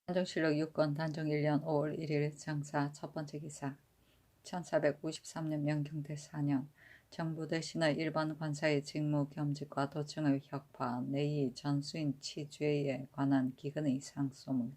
단종실록 6권 단종 1년 5월 1일 정사 첫 번째 기사 1453년 명경대 4년 정부 대신의 일반 관사의 직무 겸직과 도청의 혁파 내의 전수인 치죄에 관한 기근의 상소문.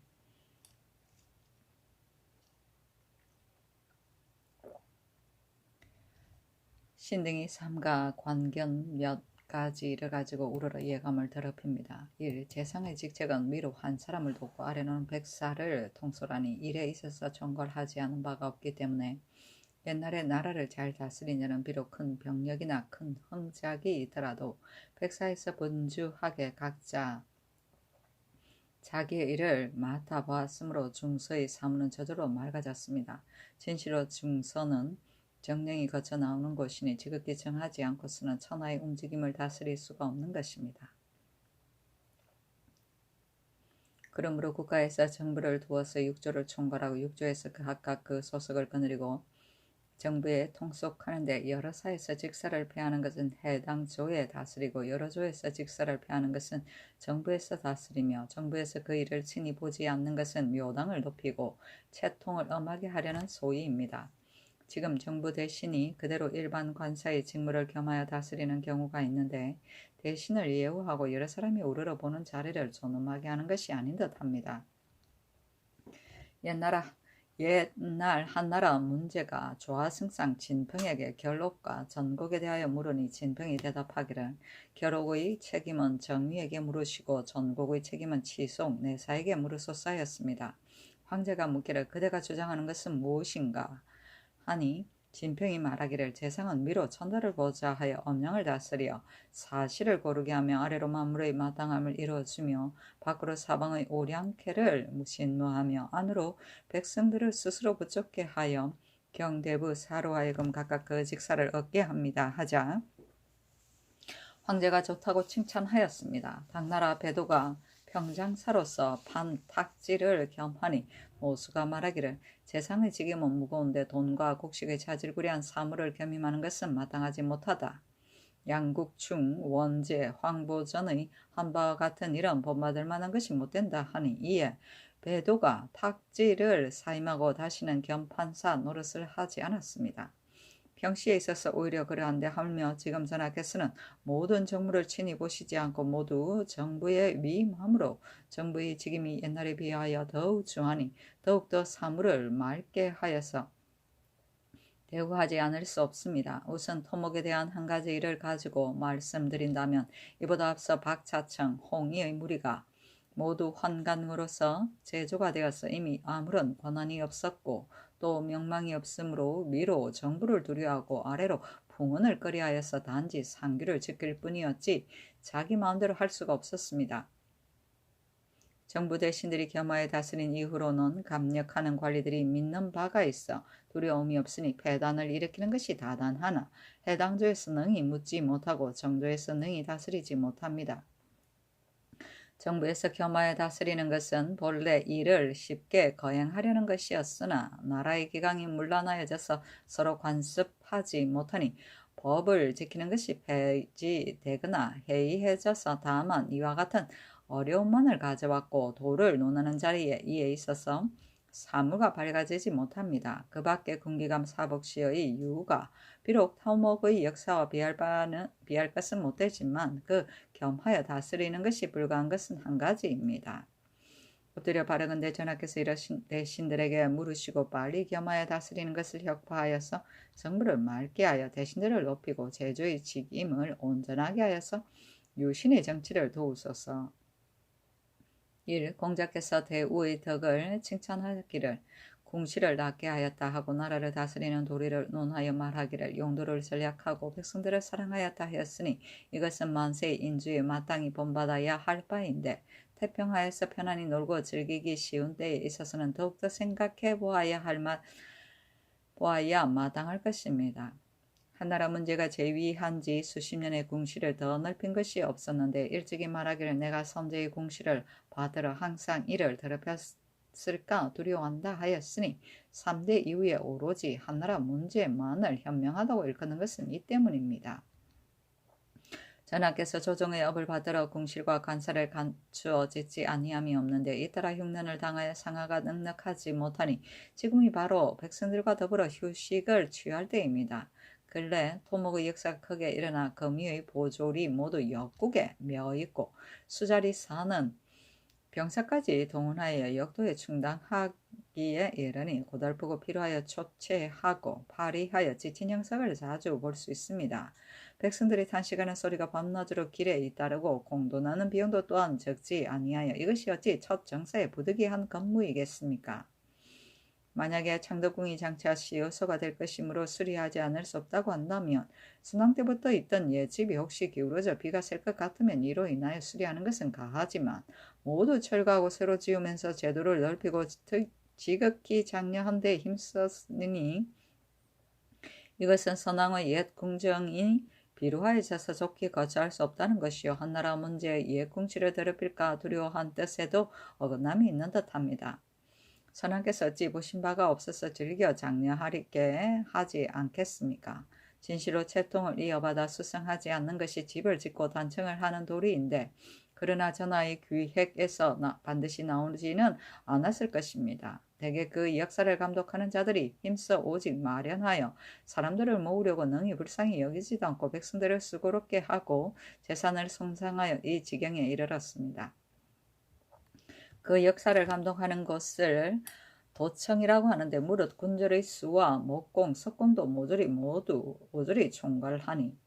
신등이 삼가 관견 몇 가지를 가지고 우러러 예감을 더럽힙니다. 1. 재상의 직책은 위로 한 사람을 돕고 아래로는 백사를 통솔하니 일에 있어서 총괄하지 않은 바가 없기 때문에 옛날에 나라를 잘 다스린 자는 비록 큰 병력이나 큰 흥작이 있더라도 백사에서 분주하게 각자 자기의 일을 맡아보았으므로 중서의 사무는 저절로 맑아졌습니다. 진실로 중서는 정령이 거쳐 나오는 곳이니 지극히 정하지 않고서는 천하의 움직임을 다스릴 수가 없는 것입니다. 그러므로 국가에서 정부를 두어서 육조를 총괄하고 육조에서 각각 그 소속을 거느리고 정부에 통속하는데 여러 사에서 직사를 폐하는 것은 해당 조에 다스리고 여러 조에서 직사를 폐하는 것은 정부에서 다스리며 정부에서 그 일을 친히 보지 않는 것은 묘당을 높이고 채통을 엄하게 하려는 소위입니다. 지금 정부 대신이 그대로 일반 관사의 직무를 겸하여 다스리는 경우가 있는데 대신을 예우하고 여러 사람이 우러러 보는 자리를 존엄하게 하는 것이 아닌 듯합니다. 옛날 한나라 문제가 조하승상 진평에게 결옥과 전곡에 대하여 물으니 진평이 대답하기를 결옥의 책임은 정의에게 물으시고 전곡의 책임은 치속 내사에게 물으소서였습니다. 황제가 묻기를 그대가 주장하는 것은 무엇인가 하니 진평이 말하기를 재상은 위로 천자를 보좌 하여 엄령을 다스려 사실을 고르게 하며 아래로 만물의 마땅함을 이루어주며 밖으로 사방의 오량캐를 무신무하며 안으로 백성들을 스스로 부족게 하여 경대부 사로 하여금 각각 그 직사를 얻게 합니다 하자 황제가 좋다고 칭찬하였습니다. 당나라 배도가 평장사로서 판탁지를 겸하니 모수가 말하기를 재상의 직임은 무거운데 돈과 곡식의 자질구레한 사물을 겸임하는 것은 마땅하지 못하다. 양국충, 원제, 황보전의 한 바와 같은 일은 본받을 만한 것이 못된다 하니 이에 배도가 탁지를 사임하고 다시는 겸판사 노릇을 하지 않았습니다. 평시에 있어서 오히려 그러한데 하물며 지금 전하께서는 모든 정무를 친히 보시지 않고 모두 정부에 위임함으로 정부의 직임이 옛날에 비하여 더욱 중하니 더욱더 사물을 맑게 하여서 대우하지 않을 수 없습니다. 우선 토목에 대한 한 가지 일을 가지고 말씀드린다면 이보다 앞서 박차청, 홍의의 무리가 모두 환관으로서 제조가 되어서 이미 아무런 권한이 없었고 또 명망이 없으므로 위로 정부를 두려워하고 아래로 풍언을 꺼려하여서 단지 상규를 지킬 뿐이었지 자기 마음대로 할 수가 없었습니다. 정부 대신들이 겸하여 다스린 이후로는 감력하는 관리들이 믿는 바가 있어 두려움이 없으니 폐단을 일으키는 것이 다단하나 해당 조에서 능히 묻지 못하고 정조에서 능히 다스리지 못합니다. 정부에서 겸하여 다스리는 것은 본래 일을 쉽게 거행하려는 것이었으나 나라의 기강이 문란하여져서 서로 관습하지 못하니 법을 지키는 것이 폐지되거나 해이해져서 다만 이와 같은 어려움만을 가져왔고 도를 논하는 자리에 이에 있어서 사무가 밝아지지 못합니다. 그 밖에 군기감 사복시의 유가 비록 토목의 역사와 비할 것은 못되지만 그 겸하여 다스리는 것이 불가한 것은 한 가지입니다. 엎드려 바르건대 전하께서 이러신 대신들에게 물으시고 빨리 겸하여 다스리는 것을 혁파하여서 정부를 맑게 하여 대신들을 높이고 제조의 직임을 온전하게 하여서 유신의 정치를 도우소서. 1. 공자께서 대우의 덕을 칭찬하기를 궁시를 낳게 하였다 하고 나라를 다스리는 도리를 논하여 말하기를 용도를 전략하고 백성들을 사랑하였다 하였으니 이것은 만세의 인주에 마땅히 본받아야 할 바인데 태평하여서 편안히 놀고 즐기기 쉬운 때에 있어서는 더욱더 생각해 보아야 마땅할 것입니다. 한나라 문제가 제위한 지 수십 년의 궁시를 더 넓힌 것이 없었는데 일찍이 말하기를 내가 선제의 궁시를 받으러 항상 이를 더럽혔을까 두려워한다 하였으니 3대 이후에 오로지 한나라 문제만을 현명하다고 일컫는 것은 이 때문입니다. 전하께서 조정의 업을 받들어 궁실과 관사를 갖추어 짓지 아니함이 없는데 이따라 흉년을 당하여 상하가 넉넉하지 못하니 지금이 바로 백성들과 더불어 휴식을 취할 때입니다. 근래 토목의 역사가 크게 일어나 금유의 보졸이 모두 역국에 며 있고 수자리 사는 병사까지 동원하여 역도에 충당하기에 이르니 고달프고 피로하여 초췌하고 파리하여 지친 형상을 자주 볼 수 있습니다. 백성들이 탄식하는 소리가 밤낮으로 길에 잇따르고 공도나는 비용도 또한 적지 아니하여 이것이 어찌 첫 정사에 부득이한 건무이겠습니까? 만약에 창덕궁이 장차 시효소가 될 것이므로 수리하지 않을 수 없다고 한다면 순왕 때부터 있던 옛집이 혹시 기울어져 비가 셀 것 같으면 이로 인하여 수리하는 것은 가하지만 모두 철거하고 새로 지으면서 제도를 넓히고 지극히 장려한 데 힘썼으니 이것은 선왕의 옛 궁정이 비루하여져서 좋게 거처할 수 없다는 것이요 한나라 문제의 옛 궁실을 더럽힐까 두려워한 뜻에도 어긋남이 있는 듯합니다. 선왕께서 어찌 보신 바가 없어서 즐겨 장려하리게 하지 않겠습니까? 진시로 채통을 이어받아 수성하지 않는 것이 집을 짓고 단청을 하는 도리인데 그러나 전하의 기획에서 반드시 나오지는 않았을 것입니다. 대개 그 역사를 감독하는 자들이 힘써 오직 마련하여 사람들을 모으려고 능히 불쌍히 여기지도 않고 백성들을 수고롭게 하고 재산을 손상하여 이 지경에 이르렀습니다. 그 역사를 감독하는 것을 도청이라고 하는데 무릇 군졸의 수와 목공, 석공도 모조리 총괄하니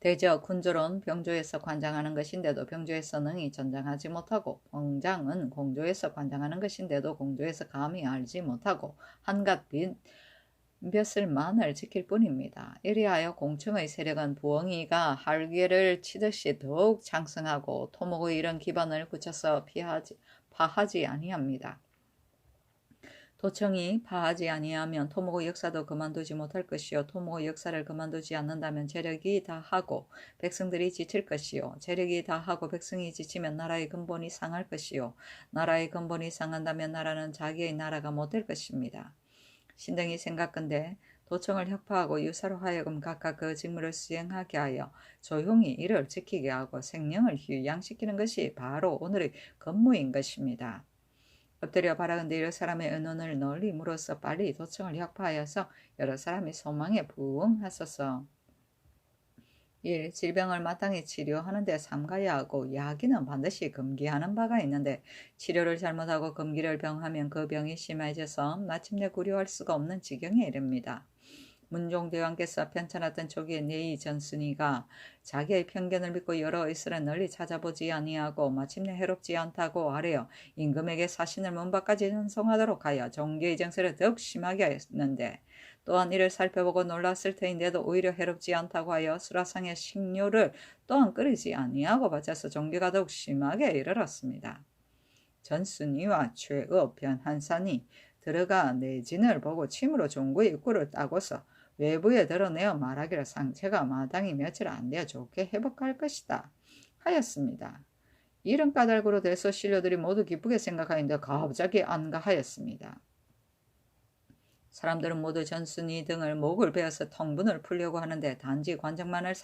대저 군졸은 병조에서 관장하는 것인데도 병조에서 능히 전장하지 못하고 병장은 공조에서 관장하는 것인데도 공조에서 감히 알지 못하고 한갓 벼슬만을 지킬 뿐입니다. 이리하여 공청의 세력은 부엉이가 할귀를 치듯이 더욱 장성하고 토목의 이런 기반을 굳혀서 파하지 아니합니다. 도청이 파하지 아니하면 토목의 역사도 그만두지 못할 것이요 토목의 역사를 그만두지 않는다면 재력이 다하고 백성들이 지칠 것이요 재력이 다하고 백성이 지치면 나라의 근본이 상할 것이요 나라의 근본이 상한다면 나라는 자기의 나라가 못 될 것입니다. 신등이 생각건대 도청을 혁파하고 유사로 하여금 각각 그 직무를 수행하게 하여 조용히 이를 지키게 하고 생명을 휴양시키는 것이 바로 오늘의 건무인 것입니다. 엎드려 바라건대 여러 사람의 의논을 널리 물어서 빨리 도청을 혁파하여서 여러 사람이 소망에 부응하소서. 1. 질병을 마땅히 치료하는 데 삼가야 하고 야기는 반드시 금기하는 바가 있는데 치료를 잘못하고 금기를 병하면 그 병이 심해져서 마침내 구려할 수가 없는 지경에 이릅니다. 문종대왕께서 편찮았던 초기에 내이 전순이가 자기의 편견을 믿고 여러 의술을 널리 찾아보지 아니하고 마침내 해롭지 않다고 하래요. 임금에게 사신을 문밖까지 전송하도록 하여 종교의 정세를 더욱 심하게 했는데 또한 이를 살펴보고 놀랐을 터인데도 오히려 해롭지 않다고 하여 수라상의 식료를 또한 끓이지 아니하고 바쳐서 종교가 더욱 심하게 이르렀습니다. 전순이와 최의 변한산이 들어가 내진을 보고 침으로 종구의 입구를 따고서 외부에 드러내어 말하기를 상체가 마땅히 며칠 안 되어 좋게 회복할 것이다 하였습니다. 이런 까닭으로 대소 신료들이 모두 기쁘게 생각하였는데 갑자기 안가하였습니다. 사람들은 모두 전순이 등을 목을 베어서 통분을 풀려고 하는데 단지 관장만을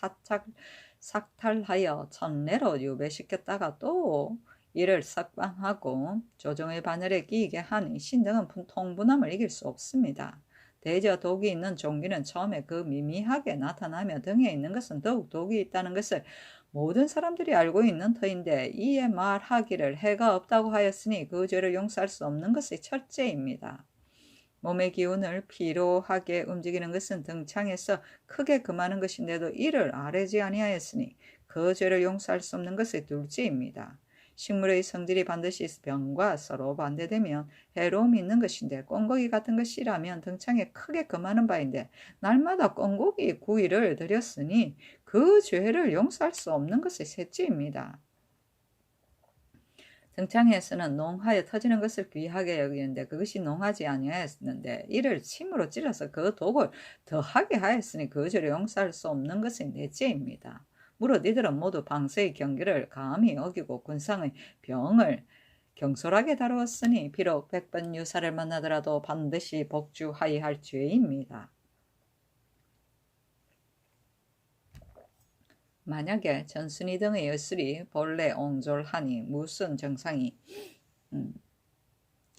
삭탈하여 천내로 유배시켰다가 또 이를 석방하고 조정의 반열에 끼이게 하니 신등은 통분함을 이길 수 없습니다. 대저 독이 있는 종기는 처음에 그 미미하게 나타나며 등에 있는 것은 더욱 독이 있다는 것을 모든 사람들이 알고 있는 터인데 이에 말하기를 해가 없다고 하였으니 그 죄를 용서할 수 없는 것이 첫째입니다. 몸의 기운을 피로하게 움직이는 것은 등창에서 크게 금하는 것인데도 이를 아뢰지 아니하였으니 그 죄를 용서할 수 없는 것이 둘째입니다. 식물의 성질이 반드시 병과 서로 반대되면 해로움이 있는 것인데 꿩고기 같은 것이라면 등창에 크게 금하는 바인데 날마다 꿩고기 구이를 드렸으니 그 죄를 용서할 수 없는 것이 셋째입니다. 등창에서는 농하여 터지는 것을 귀하게 여기는데 그것이 농하지 아니하였는데 이를 침으로 찔러서 그 독을 더하게 하였으니 그 죄를 용서할 수 없는 것이 넷째입니다. 무릇 이들은 모두 방세의 경계를 감히 어기고 군상의 병을 경솔하게 다루었으니 비록 100번 유사를 만나더라도 반드시 복주하여야 할 죄입니다. 만약에 전순이 등의 여술이 본래 옹졸하니 무슨 정상이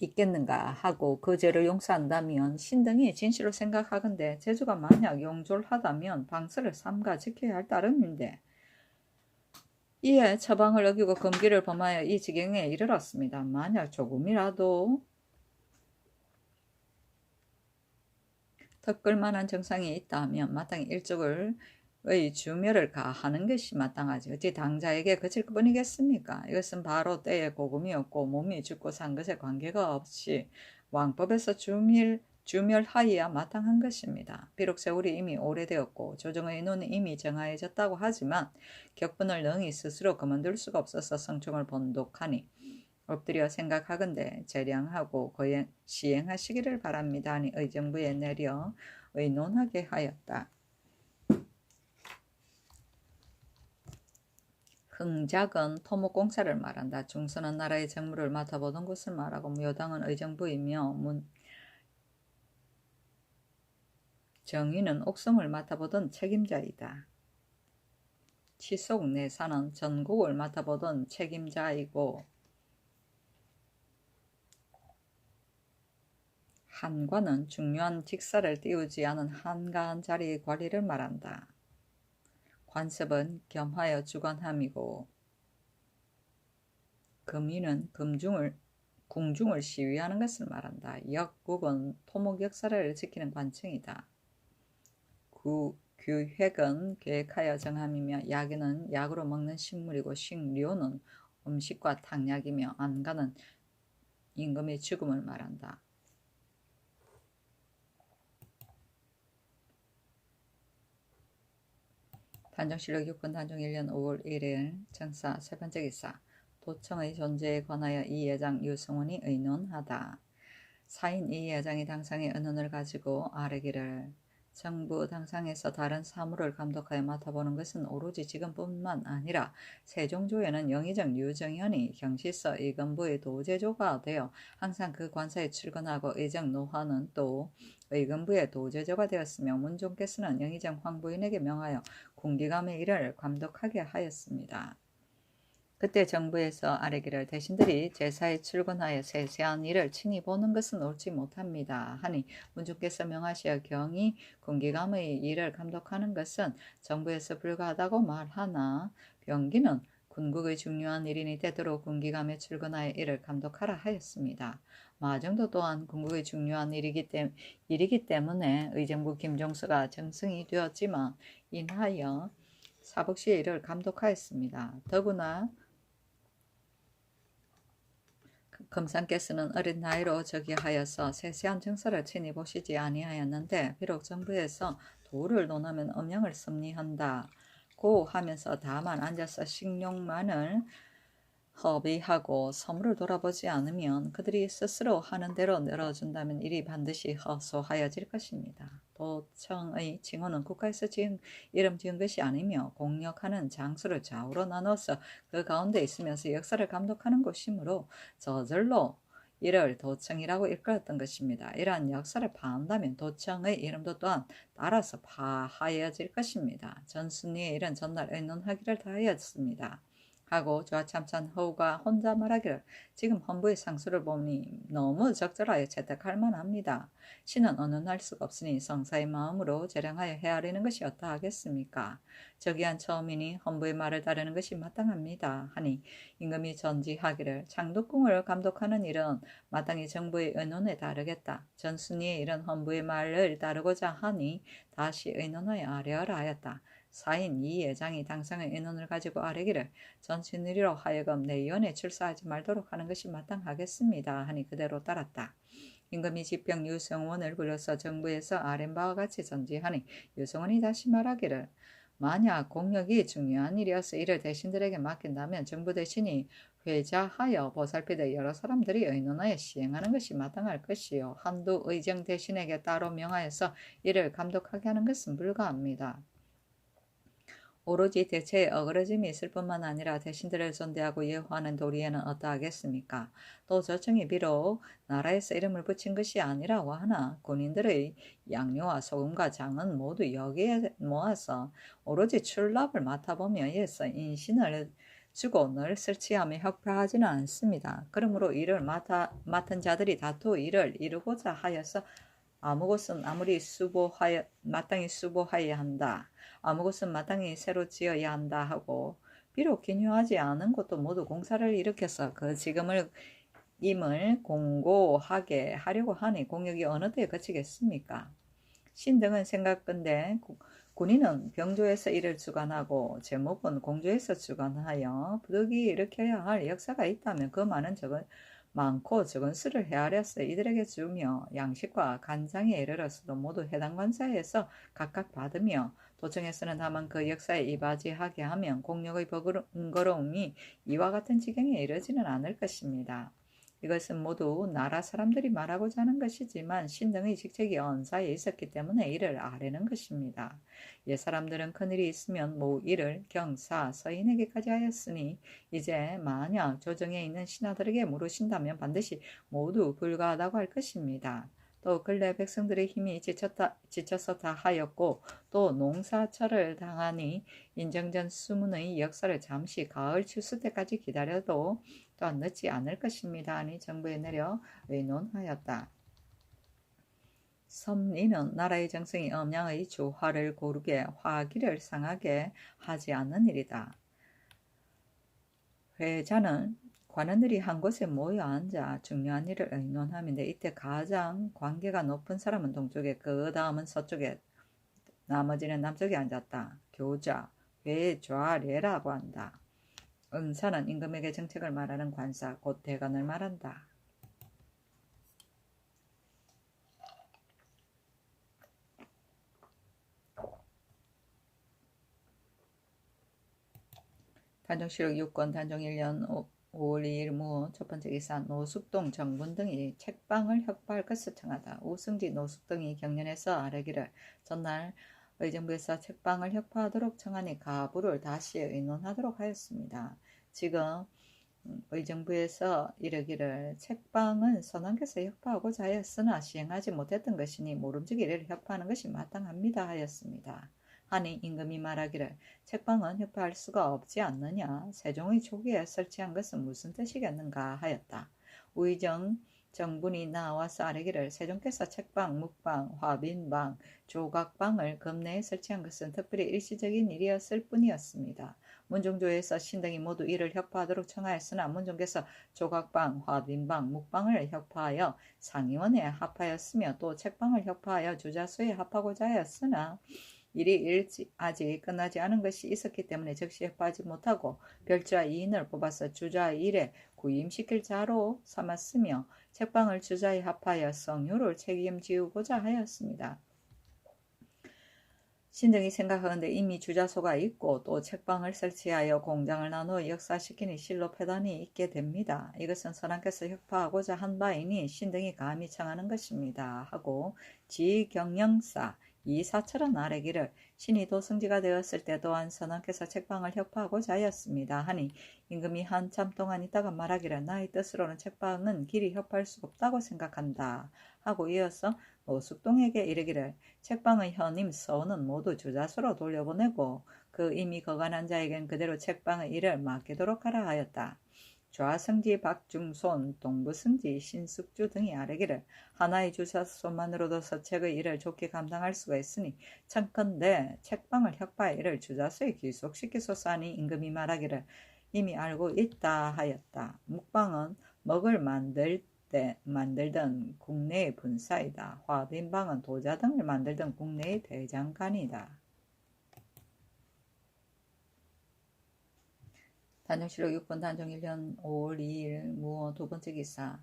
있겠는가 하고 그 죄를 용서한다면 신등이 진실로 생각하건대 제주가 만약 용졸하다면 방설을 삼가 지켜야 할 따름인데 이에 처방을 어기고 금기를 범하여 이 지경에 이르렀습니다. 만약 조금이라도 턱끌만한 정상이 있다면 마땅히 일족을 의 주멸을 가하는 것이 마땅하지 어찌 당자에게 그칠 뿐이겠습니까? 이것은 바로 때의 고금이었고 몸이 죽고 산 것에 관계가 없이 왕법에서 주멸하여야 마땅한 것입니다. 비록 세월이 이미 오래되었고 조정의 눈이 이미 정하여졌다고 하지만 격분을 능히 스스로 그만둘 수가 없어서 성총을 번독하니 엎드려 생각하건대 재량하고 시행하시기를 바랍니다 하니 의정부에 내려 의논하게 하였다. 흥작은 토목공사를 말한다. 중선한 나라의 정무를 맡아보던 곳을 말하고 무효당은 의정부이며 정의는 옥성을 맡아보던 책임자이다. 치속 내사는 전국을 맡아보던 책임자이고 한관은 중요한 직사를 띄우지 않은 한가한 자리의 관리를 말한다. 관습은 겸하여 주관함이고 금위는 궁중을 시위하는 것을 말한다. 역국은 토목 역사를 지키는 관청이다. 규획은 계획하여 정함이며 약은 약으로 먹는 식물이고 식료는 음식과 탕약이며 안가는 임금의 죽음을 말한다. 단정실록 6분 단종 1년 5월 1일 정사 세 번째 기사 도청의 존재에 관하여 이 예장 유승훈이 의논하다. 사인 이 예장이 당상의 은원을 가지고 아뢰기를 정부 당상에서 다른 사무를 감독하여 맡아보는 것은 오로지 지금뿐만 아니라 세종조에는 영의정 류정현이 경시서 의금부의 도제조가 되어 항상 그 관사에 출근하고 의정 노화는 또 의금부의 도제조가 되었으며 문종께서는 영의정 황부인에게 명하여 군기감의 일을 감독하게 하였습니다. 그때 정부에서 아뢰기를 대신들이 제사에 출근하여 세세한 일을 친히 보는 것은 옳지 못합니다 하니 문중께서 명하시어 경히 군기감의 일을 감독하는 것은 정부에서 불가하다고 말하나 병기는 군국의 중요한 일인이 되도록 군기감에 출근하여 일을 감독하라 하였습니다. 마정도 또한 군국의 중요한 일이기 때문에 의정부 김종수가 정승이 되었지만 인하여 사복시의 일을 감독하였습니다. 더구나 금상께서는 어린 나이로 즉위하여서 세세한 정서를 친히 보시지 아니하였는데 비록 정부에서 도를 논하면 엄령을 섭리한다고 하면서 다만 앉아서 식용만을 허비하고 서물을 돌아보지 않으면 그들이 스스로 하는 대로 늘어준다면 일이 반드시 허소하여질 것입니다. 도청의 징후는 국가에서 이름 지은 것이 아니며 공역하는 장소를 좌우로 나눠서 그 가운데 있으면서 역사를 감독하는 곳이므로 저절로 이를 도청이라고 일컬었던 것입니다. 이러한 역사를 파한다면 도청의 이름도 또한 따라서 파하여질 것입니다. 전순위의 일은 전날 의논하기를 다하였습니다. 하고 좌참찬 허우가 혼자 말하기를 지금 헌부의 상수를 보니 너무 적절하여 채택할 만합니다. 신은 언언할 수가 없으니 성사의 마음으로 재량하여 헤아리는 것이 어떠하겠습니까? 저기한 처음이니 헌부의 말을 따르는 것이 마땅합니다. 하니 임금이 전지하기를 장독궁을 감독하는 일은 마땅히 정부의 의논에 따르겠다. 전순위의 일은 헌부의 말을 따르고자 하니 다시 의논하여 아뢰어라 하였다. 사인 이 예장이 당상의 인원을 가지고 아뢰기를 전신의리로 하여금 내위원에 출사하지 말도록 하는 것이 마땅하겠습니다 하니 그대로 따랐다. 임금이 집병 유성원을 불러서 정부에서 아랜 바와 같이 전지하니 유성원이 다시 말하기를 만약 공력이 중요한 일이어서 이를 대신들에게 맡긴다면 정부 대신이 회자하여 보살피되 여러 사람들이 의논하여 시행하는 것이 마땅할 것이요 한두 의정 대신에게 따로 명하여서 이를 감독하게 하는 것은 불가합니다. 오로지 대체에 어그러짐이 있을 뿐만 아니라 대신들을 존대하고 예호하는 도리에는 어떠하겠습니까? 또 저층이 비록 나라에서 이름을 붙인 것이 아니라고 하나 군인들의 양료와 소금과 장은 모두 여기에 모아서 오로지 출납을 맡아보며 이에서 인신을 주고 늘 설치하며 협파하지는 않습니다. 그러므로 이를 맡은 자들이 다투 이를 이루고자 하여서 아무 곳은 마땅히 수보하여야 한다. 아무 곳은 마땅히 새로 지어야 한다 하고 비록 기묘하지 않은 곳도 모두 공사를 일으켜서 그 지금을 임을 공고하게 하려고 하니 공역이 어느 때에 그치겠습니까? 신등은 생각건대 군인은 병조에서 일을 주관하고 제목은 공조에서 주관하여 부득이 일으켜야 할 역사가 있다면 그 많고 적은 수를 헤아려서 이들에게 주며 양식과 간장에 이르러서도 모두 해당 관사에서 각각 받으며 도청에서는 다만 그 역사에 이바지하게 하면 공력의 번거로움이 이와 같은 지경에 이르지는 않을 것입니다. 이것은 모두 나라 사람들이 말하고자 하는 것이지만 신등의 직책이 언사에 있었기 때문에 이를 아뢰는 것입니다. 옛 사람들은 큰일이 있으면 모 일을 경사, 서인에게까지 하였으니 이제 만약 조정에 있는 신하들에게 물으신다면 반드시 모두 불가하다고 할 것입니다. 또 근래 백성들의 힘이 지쳐서 다 하였고 또 농사철을 당하니 인정전 수문의 역사를 잠시 가을 추수 때까지 기다려도 또한 늦지 않을 것입니다. 하니 정부에 내려 의논하였다. 섭리는 나라의 정성이 음양의 조화를 고르게 화기를 상하게 하지 않는 일이다. 회자는 관원들이 한 곳에 모여 앉아 중요한 일을 의논하는데 이때 가장 관계가 높은 사람은 동쪽에 그 다음은 서쪽에 나머지는 남쪽에 앉았다. 교자, 회좌례라고 한다. 응사는 임금에게 정책을 말하는 관사, 곧 대관을 말한다. 단종실록 6권 단종 1년 5월 2일 무 첫 번째 기사 노숙동 정분 등이 책방을 혁파할 것을 청하다. 우승지 노숙 등이 경련해서 아뢰기를 전날 의정부에서 책방을 혁파하도록 청하니 가부를 다시 의논하도록 하였습니다. 지금 의정부에서 이르기를 책방은 선왕께서 혁파하고자 하였으나 시행하지 못했던 것이니 모름지기 이를 혁파하는 것이 마땅합니다 하였습니다. 하니 임금이 말하기를 책방은 혁파할 수가 없지 않느냐 세종의 초기에 설치한 것은 무슨 뜻이겠는가 하였다. 우의정 정분이 나와서 아뢰기를 세종께서 책방, 묵방, 화빈방, 조각방을 금내에 설치한 것은 특별히 일시적인 일이었을 뿐이었습니다. 문종조에서 신등이 모두 이를 혁파하도록 청하였으나 문종께서 조각방, 화빈방, 묵방을 혁파하여 상의원에 합하였으며 또 책방을 혁파하여 주자수에 합하고자 하였으나 일이 아직 끝나지 않은 것이 있었기 때문에 즉시 혁파하지 못하고 별자 2인을 뽑아서 주자 1에 구임시킬 자로 삼았으며 책방을 주자에 합하여 성효를 책임지우고자 하였습니다. 신등이 생각하건대 이미 주자소가 있고 또 책방을 설치하여 공장을 나누어 역사시키니 실로 패단이 있게 됩니다. 이것은 선왕께서 혁파하고자 한 바이니 신등이 감히 청하는 것입니다. 하고 지경영사 이사철은 아뢰기를 신이 도승지가 되었을 때 또한 선왕께서 책방을 혁파하고자 하였습니다. 하니 임금이 한참 동안 있다가 말하기를 나의 뜻으로는 책방은 길이 혁파할 수 없다고 생각한다. 하고 이어서 노숙동에게 이르기를 책방의 현임 서원은 모두 주자수로 돌려보내고 그 이미 거간한 자에겐 그대로 책방의 일을 맡기도록 하라 하였다. 좌승지 박중손, 동부승지 신숙주 등이 아뢰기를 하나의 주자수만으로도 서책의 일을 좋게 감당할 수가 있으니 청컨대 책방을 혁파의 일을 주자수에 귀속시키소서 하니 임금이 말하기를 이미 알고 있다 하였다. 묵방은 먹을 만들던 국내의 분사이다. 화빈방은 도자 등을 만들던 국내의 대장간이다. 단종실록 6권 단종 1년 5월 2일 무어 두 번째 기사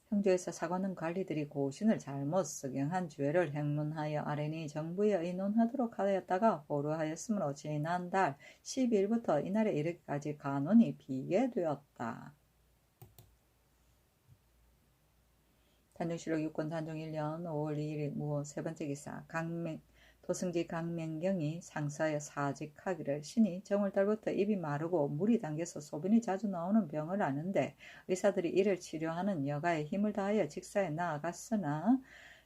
형조에서 사관원 관리들이 고신을 잘못 석영한 죄를 행문하여 아뢰니 정부에 의논하도록 하였다가 보루하였으므로 지난달 10일부터 이날에 이르기까지 간원이 비게 되었다. 단종실록 6권 단종 1년 5월 2일 무어 세 번째 기사 도승지 강명경이 상사에 사직하기를 신이 정월달부터 입이 마르고 물이 당겨서 소변이 자주 나오는 병을 아는데 의사들이 이를 치료하는 여가에 힘을 다하여 직사에 나아갔으나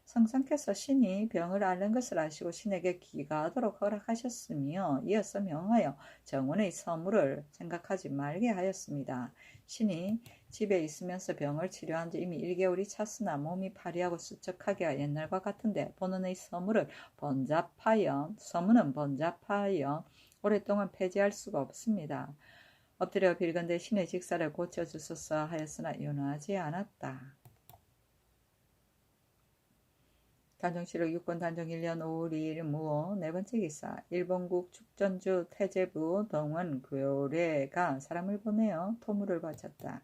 성상께서 신이 병을 앓는 것을 아시고 신에게 귀가하도록 허락하셨으며 이어서 명하여 정원의 서무를 생각하지 말게 하였습니다. 신이 집에 있으면서 병을 치료한 지 이미 1개월이 찼으나 몸이 파리하고 수척하게 옛날과 같은데 본원의 서무는 번잡하여 오랫동안 폐지할 수가 없습니다. 엎드려 빌건대 신의 직사를 고쳐주소서 하였으나 윤하지 않았다. 단종실록 6권 단종 1년 5월 2일 무호 네번째 기사 일본국 축전주 태제부 동원 교례가 사람을 보내어 토물을 바쳤다.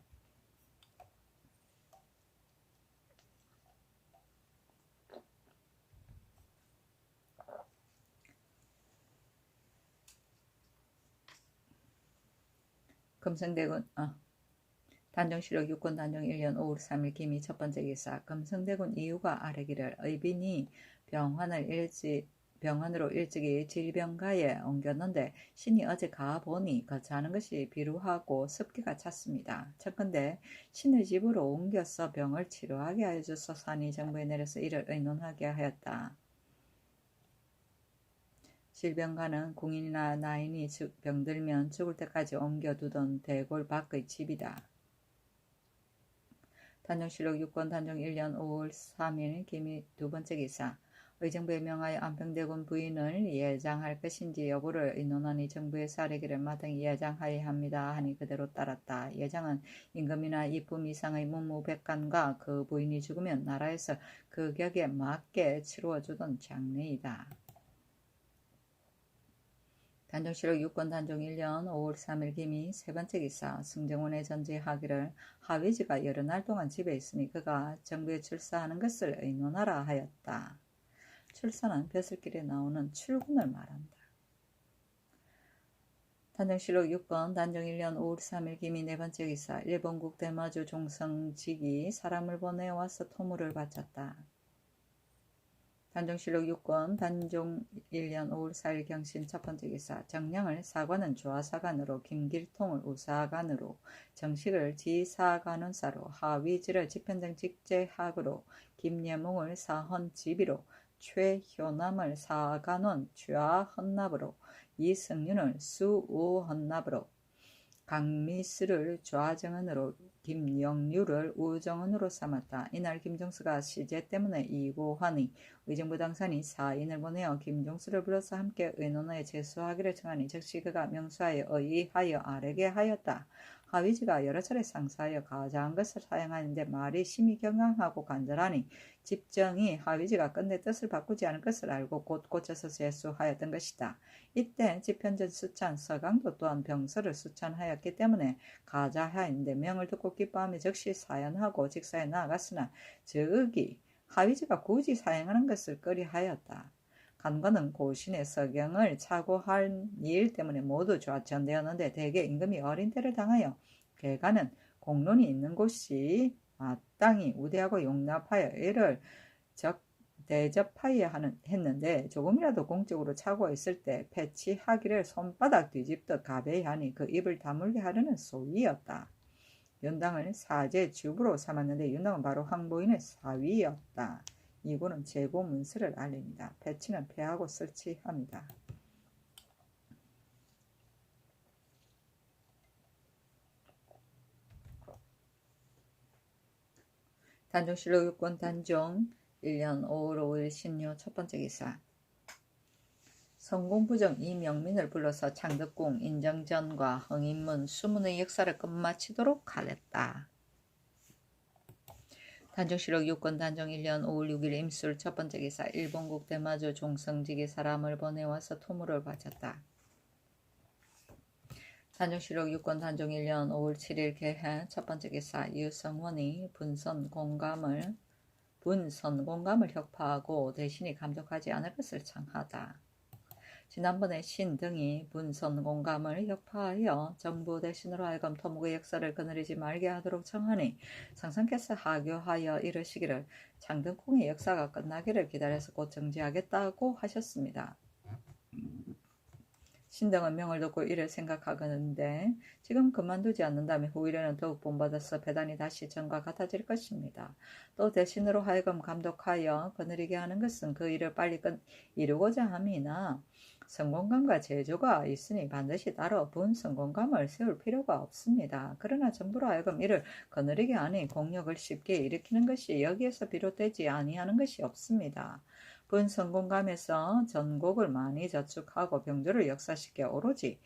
금성대군 단종실록 6권 단종 1년 5월 3일 기미 첫번째 기사 금성대군 이유가 아뢰기를 의빈이 병환으로 일찍이 질병가에 옮겼는데 신이 어제 가보니 거처하는 것이 비루하고 습기가 찼습니다. 첫건데 신의 집으로 옮겨서 병을 치료하게 하여 주소서 하니 정부에 내려서 이를 의논하게 하였다. 질병가는 궁인이나 나인이 병들면 죽을 때까지 옮겨두던 대골 밖의 집이다. 단종실록 6권 단종 1년 5월 3일 기미 두번째 기사 의정부에 명하여 안평대군 부인을 예장할 것인지 여부를 의논하니 정부에서 아뢰기를 마땅히 예장하여야 합니다 하니 그대로 따랐다. 예장은 임금이나 이품 이상의 문무백관과 그 부인이 죽으면 나라에서 그 격에 맞게 치루어주던 장례이다. 단종실록 6권 단종 1년 5월 3일 기미 세번째 기사 승정원에 전제하기를 하위지가 여러 날 동안 집에 있으니 그가 정부에 출사하는 것을 의논하라 하였다. 출사는 벼슬길에 나오는 출근을 말한다. 단종실록 6권 단종 1년 5월 3일 기미 네번째 기사 일본국 대마주 종성직이 사람을 보내와서 토물을 바쳤다. 단종실록 6권 단종 1년 5월 4일 경신 첫번째 기사 정량을 사관은 조하사관으로 김길통을 우사관으로 정식을 지사관원사로 하위지를 집현정 직제학으로 김예몽을 사헌지비로 최효남을 사관원 좌헌납으로 이승윤을 수우헌납으로 강미스를 좌정원으로 김영류를 우정원으로 삼았다. 이날 김종수가 시제 때문에 이고하니 의정부 당산이 사인을 보내어 김종수를 불러서 함께 의논하여 제수하기를 청하니 즉시 그가 명수하여 의의하여 아뢰게 하였다. 하위지가 여러 차례 상사하여 가자한 것을 사양하는데 말이 심히 경향하고 간절하니 집정이 하위지가 끝내 뜻을 바꾸지 않을 것을 알고 곧 고쳐서 제수하였던 것이다. 이때 집현전 수찬 서강도 또한 병서를 수찬하였기 때문에 가자하였는데 명을 듣고 기뻐하며 즉시 사연하고 직사에 나아갔으나 즉이 하위지가 굳이 사양하는 것을 꺼리하였다. 간관은 고신의 서경을 차고한 일 때문에 모두 좌천되었는데 대개 임금이 어린 때를 당하여 개가는 공론이 있는 곳이 마땅히 우대하고 용납하여 이를 대접하여 했는데 조금이라도 공적으로 차고 있을 때 패치하기를 손바닥 뒤집듯 가베이 하니 그 입을 다물게 하려는 소위였다. 윤당을 사제 주부로 삼았는데 윤당은 바로 황보인의 사위였다. 이고는 재고 문서를 알립니다. 패치는 패하고 설치합니다. 단종실록 6권 단종 1년 5월 5일 신유 첫번째 기사 성공부정 이명민을 불러서 창덕궁 인정전과 흥인문 수문의 역사를 끝마치도록 하랬다. 단종실록 6권 단종 1년 5월 6일 임술 첫번째 기사 일본국 대마주 종성직이 사람을 보내와서 토물을 바쳤다. 단종실록 6권 단종 1년 5월 7일 개해 첫번째 기사 유성원이 분선공감을 혁파하고 대신이 감독하지 않을 것을 청하다. 지난번에 신 등이 분선공감을 혁파하여 정부 대신으로 하여금 토목의 역사를 거느리지 말게 하도록 청하니 성상께서 하교하여 이르시기를 장등콩의 역사가 끝나기를 기다려서 곧 정지하겠다고 하셨습니다. 신등은 명을 듣고 이를 생각하건대 지금 그만두지 않는다면 후일에는 더욱 본받아서 배단이 다시 전과 같아질 것입니다. 또 대신으로 하여금 감독하여 거느리게 하는 것은 그 일을 빨리 이루고자 함이나 성공감과 제조가 있으니 반드시 따로 분성공감을 세울 필요가 없습니다. 그러나 정부로 하여금 이를 거느리게 하니 공력을 쉽게 일으키는 것이 여기에서 비롯되지 아니하는 것이 없습니다. 분성공감에서 전곡을 많이 저축하고 병조를 역사시켜 오로지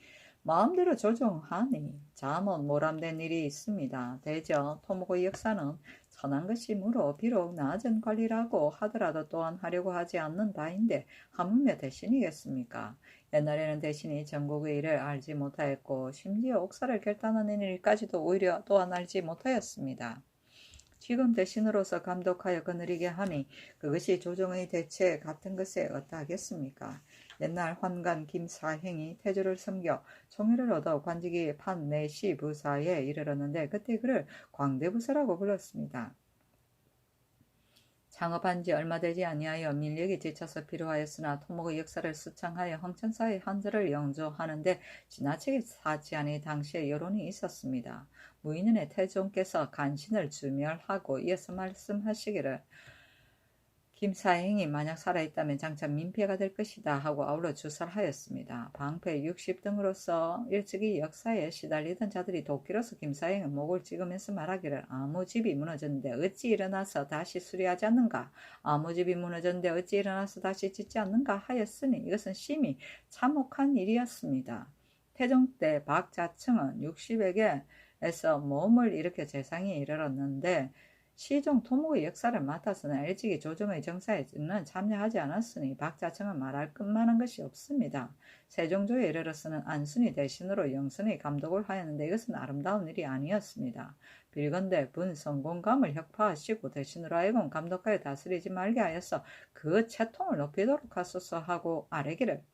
마음대로 조종하니 잠옷 모람된 일이 있습니다. 대저 토목의 역사는 선한 것이므로 비록 낮은 관리라고 하더라도 또한 하려고 하지 않는 바인데 하물며 대신이겠습니까? 옛날에는 대신이 전국의 일을 알지 못하였고 심지어 옥사를 결단하는 일까지도 오히려 또한 알지 못하였습니다. 지금 대신으로서 감독하여 거느리게 하니 그것이 조정의 대체 같은 것에 어떠하겠습니까? 옛날 환관 김사행이 태조를 섬겨 총애를 얻어 관직이 판내시 부사에 이르렀는데 그때 그를 광대부사라고 불렀습니다. 창업한 지 얼마 되지 아니하여 밀력이 지쳐서 필요하였으나 토목의 역사를 수창하여 황천사의 한절을 영조하는데 지나치게 사치하니 당시에 여론이 있었습니다. 무인은의 태종께서 간신을 주멸하고 이어서 말씀하시기를 김사행이 만약 살아있다면 장차 민폐가 될 것이다 하고 아울러 주사를 하였습니다. 방패 60등으로서 일찍이 역사에 시달리던 자들이 도끼로서 김사행의 목을 찍으면서 말하기를 아무 집이 무너졌는데 어찌 일어나서 다시 수리하지 않는가? 아무 집이 무너졌는데 어찌 일어나서 다시 짓지 않는가 하였으니 이것은 심히 참혹한 일이었습니다. 태종 때 박자층은 60에게에서 몸을 일으켜 재상에 이르렀는데 시종 토목의 역사를 맡아서는 일찍이 조정의 정사에는 참여하지 않았으니 박자청은 말할 것만한 것이 없습니다. 세종조에 이르러서는 안순이 대신으로 영선의 감독을 하였는데 이것은 아름다운 일이 아니었습니다. 빌건대 분성공감을 혁파하시고 대신으로 하여금 감독하여 다스리지 말게 하여서 그 채통을 높이도록 하소서 하고 아뢰기를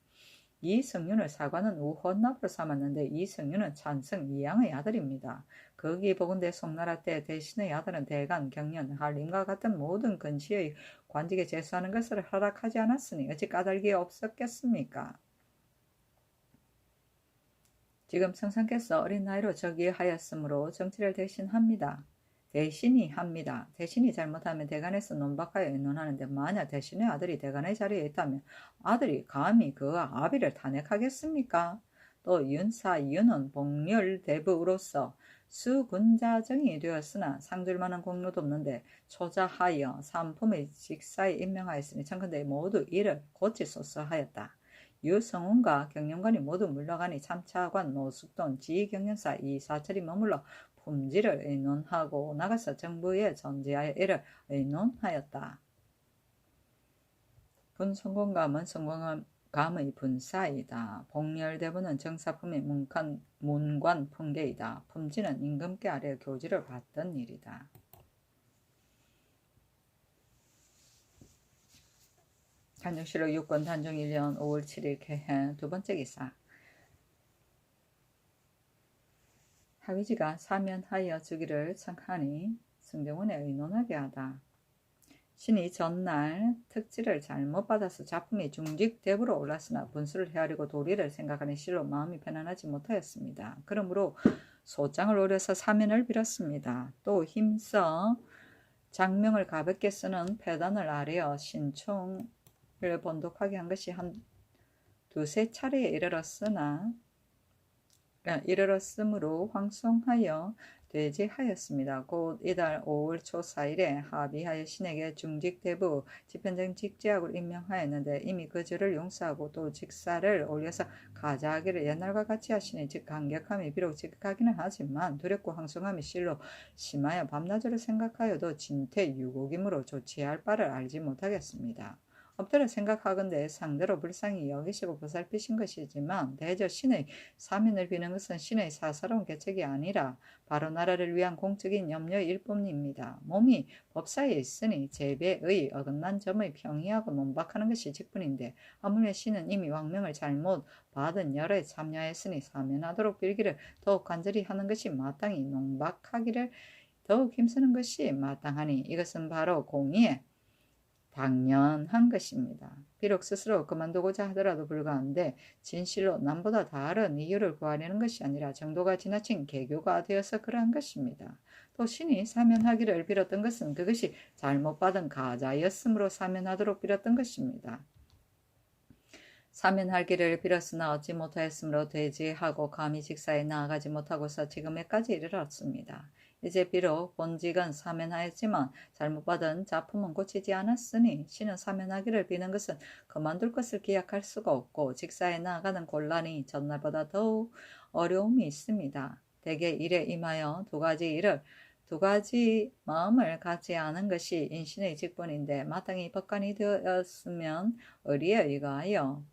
이승윤을 사관은 우헌납으로 삼았는데 이승윤은 찬성 이양의 아들입니다. 거기 보건대 송나라 때 대신의 아들은 대간, 경연, 한림과 같은 모든 근시의 관직에 제수하는 것을 허락하지 않았으니 어찌 까닭이 없었겠습니까? 지금 성상께서 어린 나이로 즉위하였으므로 정치를 대신합니다. 대신이 합니다. 대신이 잘못하면 대간에서 논박하여 의논하는데 만약 대신의 아들이 대간의 자리에 있다면 아들이 감히 그와 아비를 탄핵하겠습니까? 또 윤사윤은 복렬대부로서 수군자정이 되었으나 상줄 만한 공로도 없는데 초자하여 삼품의 직사에 임명하였으니 청컨대 모두 이를 고치소서 하였다. 유성훈과 경영관이 모두 물러가니 참차관 노숙돈 지경영사 이사철이 머물러 품질을 의논하고 나가서 정부에 전지하여 이를 의논하였다. 분성공감은 성공감의 분사이다. 복렬대부는 정사품의 문관 품계이다. 품지는 임금께 아래 교지를 받던 일이다. 단종실록 6권 단종 1년 5월 7일 개해 두 번째 기사. 하위지가 사면하여 주기를 청하니 승정원에 의논하게 하다. 신이 전날 특지를 잘못 받아서 작품이 중직대부로 올랐으나 분수를 헤아리고 도리를 생각하니 실로 마음이 편안하지 못하였습니다. 그러므로 소장을 오려서 사면을 빌었습니다. 또 힘써 장명을 가볍게 쓰는 패단을 아뢰어 신총을 번독하게 한 것이 한 두세 차례에 이르렀으므로 황송하여 되제하였습니다. 곧 이달 5월 초 4일에 합의하여 신에게 중직대부 집현정 직제학을 임명하였는데 이미 그 죄를 용서하고 또 직사를 올려서 가자하기를 옛날과 같이 하시니 즉 강격함이 비록 지극하기는 하지만 두렵고 황송함이 실로 심하여 밤낮으로 생각하여도 진퇴유곡이므로 조치할 바를 알지 못하겠습니다. 엎드려 생각하건대 상대로 불쌍히 여기시고 보살피신 것이지만 대저 신의 사면을 비는 것은 신의 사사로운 계책이 아니라 바로 나라를 위한 공적인 염려일 뿐입니다. 몸이 법사에 있으니 제배의 어긋난 점의 평이하고 논박하는 것이 직분인데 하물며 신은 이미 왕명을 잘못 받은 열에 참여했으니 사면하도록 빌기를 더욱 간절히 하는 것이 마땅히 농박하기를 더욱 힘쓰는 것이 마땅하니 이것은 바로 공의에 당연한 것입니다. 비록 스스로 그만두고자 하더라도 불가한데 진실로 남보다 다른 이유를 구하려는 것이 아니라 정도가 지나친 개교가 되어서 그러한 것입니다. 또 신이 사면하기를 빌었던 것은 그것이 잘못 받은 가자였으므로 사면하도록 빌었던 것입니다. 사면하기를 빌었으나 얻지 못하였으므로 되지하고 감히 직사에 나아가지 못하고서 지금에까지 이르렀습니다. 이제 비록 본직은 사면하였지만 잘못받은 작품은 고치지 않았으니 신은 사면하기를 비는 것은 그만둘 것을 기약할 수가 없고 직사에 나아가는 곤란이 전날보다 더욱 어려움이 있습니다. 대개 일에 임하여 두 가지 마음을 갖지 않은 것이 인신의 직분인데 마땅히 법관이 되었으면 의리에 의거하여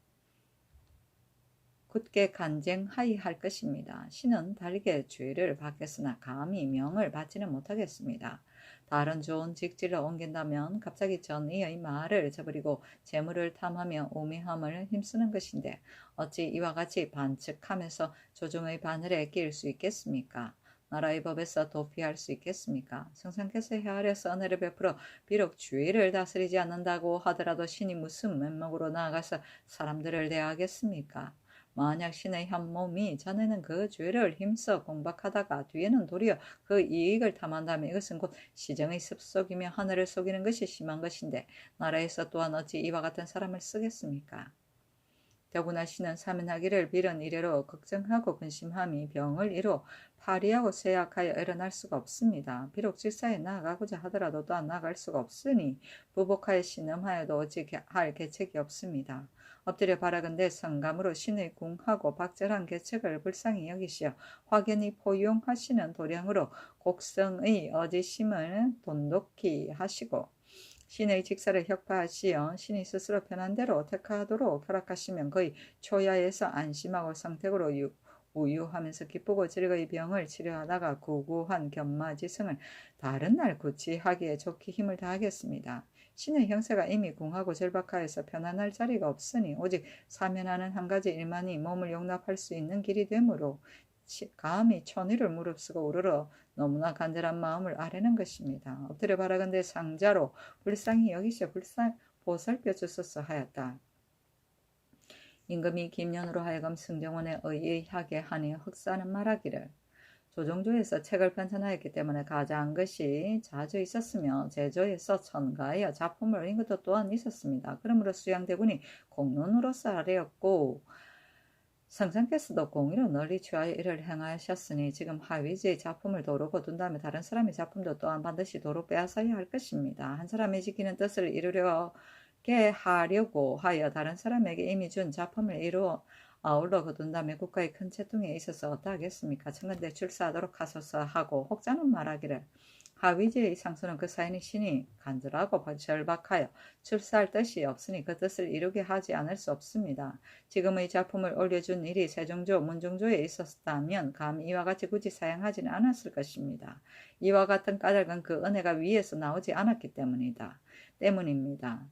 굳게 간쟁하이 할 것입니다. 신은 달게 죄를 받겠으나 감히 명을 받지는 못하겠습니다. 다른 좋은 직지를 옮긴다면 갑자기 전의의 말을 저버리고 재물을 탐하며 우매함을 힘쓰는 것인데 어찌 이와 같이 반측하면서 조정의 바늘에 끼일 수 있겠습니까? 나라의 법에서 도피할 수 있겠습니까? 성상께서 헤아려서 은혜를 베풀어 비록 주의를 다스리지 않는다고 하더라도 신이 무슨 면목으로 나아가서 사람들을 대하겠습니까? 만약 신의 한 몸이 전에는 그 죄를 힘써 공박하다가 뒤에는 도리어 그 이익을 탐한다면 이것은 곧 시정의 습속이며 하늘을 속이는 것이 심한 것인데 나라에서 또한 어찌 이와 같은 사람을 쓰겠습니까? 더구나 신은 사면하기를 빌은 이래로 걱정하고 근심함이 병을 이루 파리하고 쇠약하여 일어날 수가 없습니다. 비록 질사에 나아가고자 하더라도 또한 나아갈 수가 없으니 부복하여 신음하여도 어찌 할 계책이 없습니다. 엎드려 바라건대 성감으로 신의 궁하고 박절한 계책을 불쌍히 여기시어 확연히 포용하시는 도량으로 곡성의 어지심을 돈독히 하시고 신의 직사를 혁파하시어 신이 스스로 편한 대로 택하도록 허락하시면 거의 초야에서 안심하고 성택으로 우유하면서 기쁘고 즐거이 병을 치료하다가 구구한 견마지승을 다른 날 구치하기에 좋게 힘을 다하겠습니다. 신의 형세가 이미 궁하고 절박하여서 편안할 자리가 없으니 오직 사면하는 한 가지 일만이 몸을 용납할 수 있는 길이 되므로 감히 천의를 무릅쓰고 우러러 너무나 간절한 마음을 아뢰는 것입니다. 엎드려 바라건대 상자로 불쌍히 여기셔 보살펴 주소서 하였다. 임금이 김년으로 하여금 승정원에 의의하게 하니 흑사는 말하기를 조정조에서 책을 편찬하였기 때문에 가져한 것이 자주 있었으며 제조에서 첨가하여 작품을 올린 것도 또한 있었습니다. 그러므로 수양대군이 공론으로서 아뢰었고 성상께서도 공의로 널리 취하여 이를 행하셨으니 지금 하위지의 작품을 도로 거둔 다음에 다른 사람의 작품도 또한 반드시 도로 빼앗아야 할 것입니다. 한 사람이 지키는 뜻을 이루려게 하려고 하여 다른 사람에게 이미 준 작품을 아울러 거둔 다음에 국가의 큰 채통에 있어서 어떠하겠습니까? 청근대 출사하도록 하소서 하고 혹자는 말하기를 하위지의 상소는 그 사인이 신이 간절하고 절박하여 출사할 뜻이 없으니 그 뜻을 이루게 하지 않을 수 없습니다. 지금의 작품을 올려준 일이 세종조, 문종조에 있었다면 감히 이와 같이 굳이 사양하지는 않았을 것입니다. 이와 같은 까닭은 그 은혜가 위에서 나오지 않았기 때문입니다.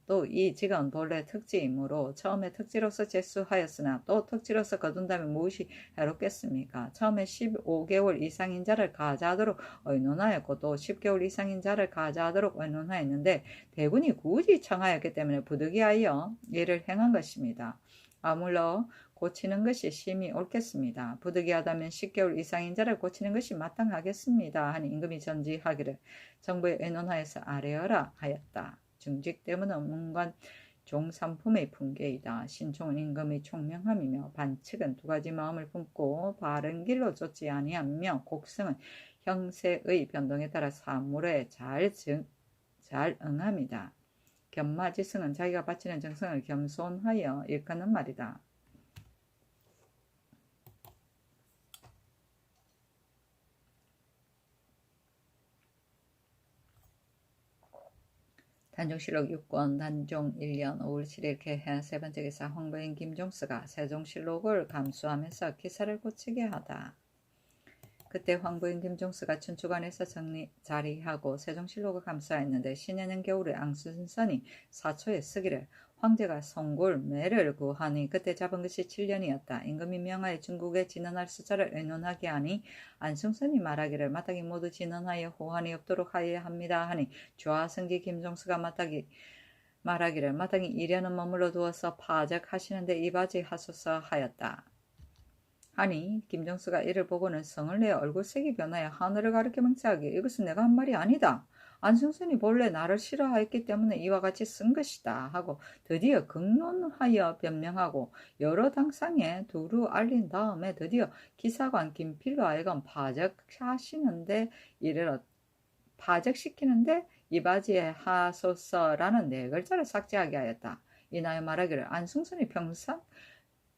또 이 직은 본래 특지이므로 처음에 특지로서 제수하였으나 또 특지로서 거둔다면 무엇이 해롭겠습니까? 처음에 15개월 이상인 자를 가자하도록 의논하였고 또 10개월 이상인 자를 가자하도록 의논하였는데 대군이 굳이 청하였기 때문에 부득이하여 이를 행한 것입니다. 아물러 고치는 것이 심히 옳겠습니다. 부득이하다면 10개월 이상인 자를 고치는 것이 마땅하겠습니다. 하니 임금이 전지하기를 정부에 의논하여서 아뢰어라 하였다. 중직 때문은 문관 종삼품의 풍계이다. 신총은 임금의 총명함이며 반측은 두 가지 마음을 품고 바른 길로 쫓지 아니하며 곡성은 형세의 변동에 따라 사물에 잘 응함이다. 견마지승은 자기가 바치는 정성을 겸손하여 일컫는 말이다. 단종실록 6권 단종 1년 5월 7일 개해 세 번째 기사 황보인 김종수가 세종실록을 감수하면서 기사를 고치게 하다. 그때 황보인 김종수가 춘추관에서 자리하고 세종실록을 감수하였는데 신여년 겨울에 앙순선이 사초에 쓰기를 황제가 송골 매를 구하니 그때 잡은 것이 7년이었다. 임금이 명하여 중국에 진언할 수자를 의논하게 하니 안승선이 말하기를 마땅히 모두 진언하여 호환이 없도록 하여야 합니다 하니 좌승기 김종수가 말하기를 마땅히 1년은 머물러 두어서 파적하시는데 이바지 하소서 하였다. 하니 김종수가 이를 보고는 성을 내어 얼굴색이 변하여 하늘을 가리켜 맹세하기를 이것은 내가 한 말이 아니다. 안승선이 본래 나를 싫어하였기 때문에 이와 같이 쓴 것이다 하고 드디어 극론하여 변명하고 여러 당상에 두루 알린 다음에 드디어 기사관 김필로 하여금 파적시키는데 이바지에 하소서라는 네 글자를 삭제하게 하였다. 이나여 말하기를 안승선이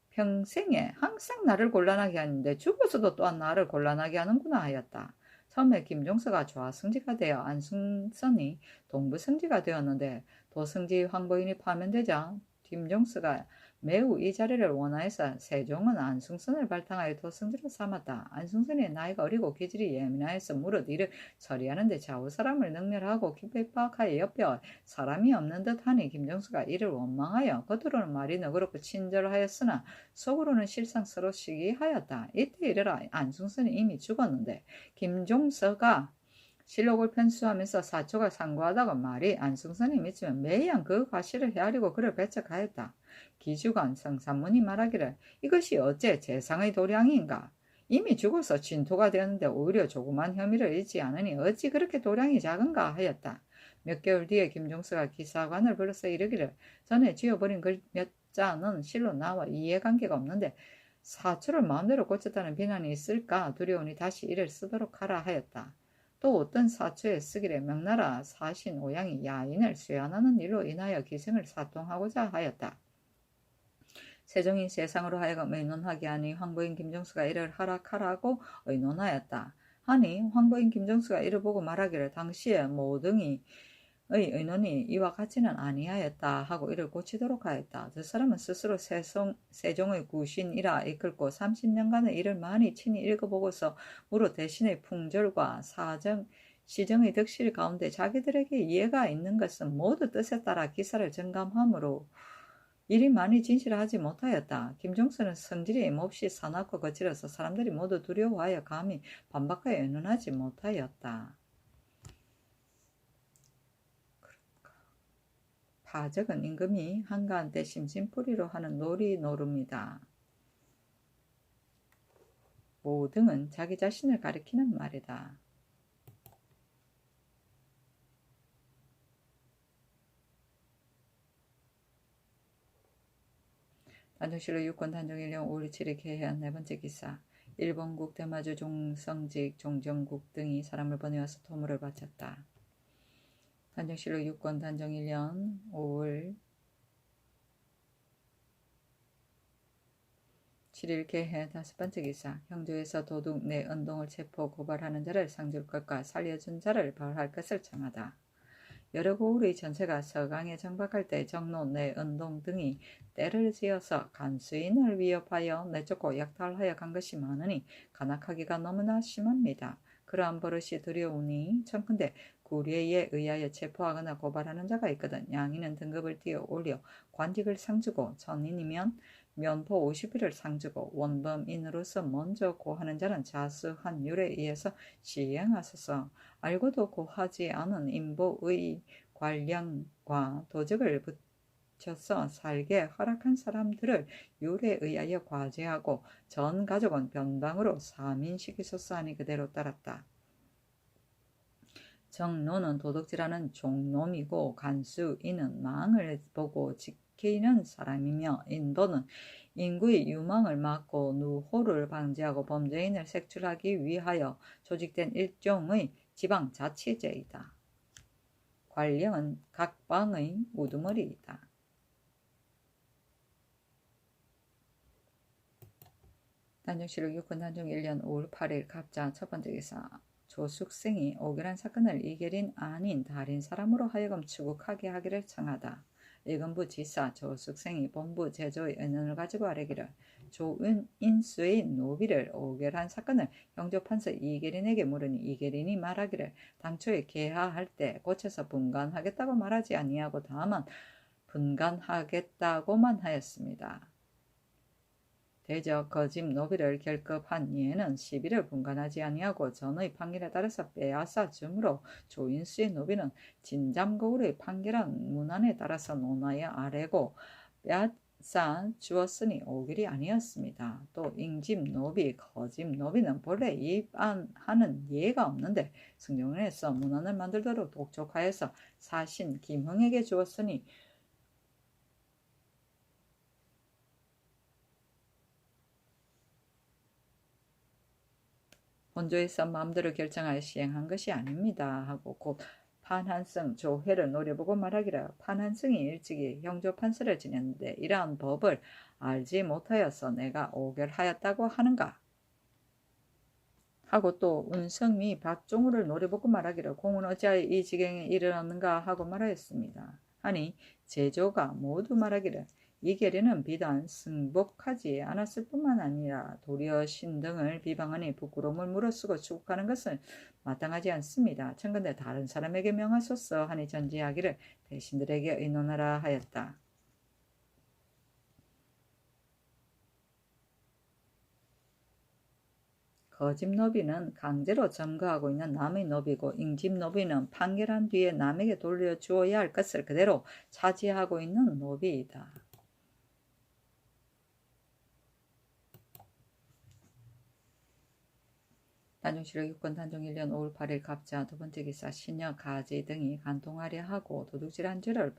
평생에 항상 나를 곤란하게 하는데 죽어서도 또한 나를 곤란하게 하는구나 하였다. 처음에 김종서가 좌승지가 되어 안승선이 동부승지가 되었는데 도승지 황보인이 파면되자 김종서가 매우 이 자리를 원하여서 세종은 안승선을 발탁하여 도승지로 삼았다. 안승선이 나이가 어리고 기질이 예민하여서 무릇 이를 처리하는데 좌우 사람을 능멸하고 기백박하여 옆에 사람이 없는 듯하니 김종서가 이를 원망하여 겉으로는 말이 너그럽고 친절하였으나 속으로는 실상 서로 시기하였다. 이때 이르러 안승선이 이미 죽었는데 김종서가 실록을 편수하면서 사초가 상고하다가 말이 안승선이 미치면 매양 그 과실을 헤아리고 그를 배척하였다. 기주관 성산문이 말하기를 이것이 어째 재상의 도량인가? 이미 죽어서 진토가 되었는데 오히려 조그만 혐의를 잊지 않으니 어찌 그렇게 도량이 작은가 하였다. 몇 개월 뒤에 김종서가 기사관을 불러서 이르기를 전에 지어버린 글 몇 자는 실로 나와 이해관계가 없는데 사초를 마음대로 고쳤다는 비난이 있을까 두려우니 다시 이를 쓰도록 하라 하였다. 또 어떤 사초에 쓰기를 명나라 사신 오양이 야인을 쇠안하는 일로 인하여 기생을 사통하고자 하였다. 세종이 세상으로 하여금 의논하게 하니 황보인 김종수가 이를 하락하라고 의논하였다. 하니 황보인 김종수가 이를 보고 말하기를 당시에 모등이 의논이 이와 같지는 아니하였다 하고 이를 고치도록 하였다. 저 사람은 스스로 세종의 구신이라 이끌고 30년간의 일을 많이 친히 읽어보고서 무릇 대신의 풍절과 시정의 덕실 가운데 자기들에게 이해가 있는 것은 모두 뜻에 따라 기사를 정감하므로 일이 많이 진실하지 못하였다. 김종서는 성질이 몹시 사납고 거칠어서 사람들이 모두 두려워하여 감히 반박하여 의논하지 못하였다. 파적은 임금이 한가한 때 심심풀이로 하는 놀이노루입니다. 모등은 자기 자신을 가리키는 말이다. 단종실록 6권 단종 1년 5월 7일 개해한 네 번째 기사 일본국 대마주 종성직 종정국 등이 사람을 보내와서 토물을 바쳤다. 단종실록 6권 단종 1년 5월 7일 개해 다섯 번째 기사 형조에서 도둑 내 은동을 체포 고발하는 자를 상줄 것과 살려준 자를 벌할 것을 청하다. 여러 고을의 전세가 서강에 정박할 때 정로 내 은동 등이 때를 지어서 간수인을 위협하여 내쫓고 약탈하여 간 것이 많으니 간악하기가 너무나 심합니다. 그러한 버릇이 두려우니 청컨대 구례에 의하여 체포하거나 고발하는 자가 있거든 양인은 등급을 띄어 올려 관직을 상주고 전인이면 면포 50일을 상주고 원범인으로서 먼저 고하는 자는 자수한 율에 의해서 시행하소서. 알고도 고하지 않은 인보의 관량과 도적을 붙여서 살게 허락한 사람들을 율에 의하여 과제하고 전 가족은 변방으로 사민시키소서 하니 그대로 따랐다. 정노는 도둑질하는 종놈이고 간수인은 망을 보고 지키는 사람이며 인도는 인구의 유망을 막고 누호를 방지하고 범죄인을 색출하기 위하여 조직된 일종의 지방자치제이다. 관령은 각 방의 우두머리이다. 단종실록 6권 단종 1년 5월 8일 갑자 첫 번째 기사 조숙생이 오결한 사건을 이결인 아닌 다른 사람으로 하여금 추국하게 하기를 청하다. 일금부 지사 조숙생이 본부 제조의 의논을 가지고 아뢰기를 조은인수의 노비를 오결한 사건을 형조판서 이계린에게 물으니 이계린이 말하기를 당초에 계하할 때 고쳐서 분간하겠다고 말하지 아니하고 다만 분간하겠다고만 하였습니다. 대저 거짓 노비를 결급한 이에는 시비를 분간하지 아니하고 전의 판결에 따라서 빼앗아 주므로 조인수의 노비는 진잠거울의 판결한 문안에 따라서 논하여 아래고 빼앗아 주었으니 오길이 아니었습니다. 또 잉집 노비, 거짓 노비는 본래 입안하는 예가 없는데 승정원에서 문안을 만들도록 독촉하여서 사신 김흥에게 주었으니 본조에서 마음대로 결정하여 시행한 것이 아닙니다. 하고 곧 판한승 조회를 노려보고 말하기를 판한승이 일찍이 형조판서를 지냈는데 이러한 법을 알지 못하여서 내가 오결하였다고 하는가? 하고 또 운성미 박종우를 노려보고 말하기를 공은 어찌하여 이 지경에 이르렀는가 하고 말하였습니다. 하니 제조가 모두 말하기를 이 계례는 비단 승복하지 않았을 뿐만 아니라 도리어 신등을 비방하니 부끄러움을 무릅쓰고 추국하는 것은 마땅하지 않습니다. 청근대 다른 사람에게 명하소서 하니 전지하기를 대신들에게 의논하라 하였다. 거짓 노비는 강제로 점거하고 있는 남의 노비고 잉집 노비는 판결한 뒤에 남에게 돌려주어야 할 것을 그대로 차지하고 있는 노비이다. 단종실록 6권 단종 1년 5월 8일 갑자 두 번째 기사 시녀 가지 등이 간통하려 하고 도둑질한 죄를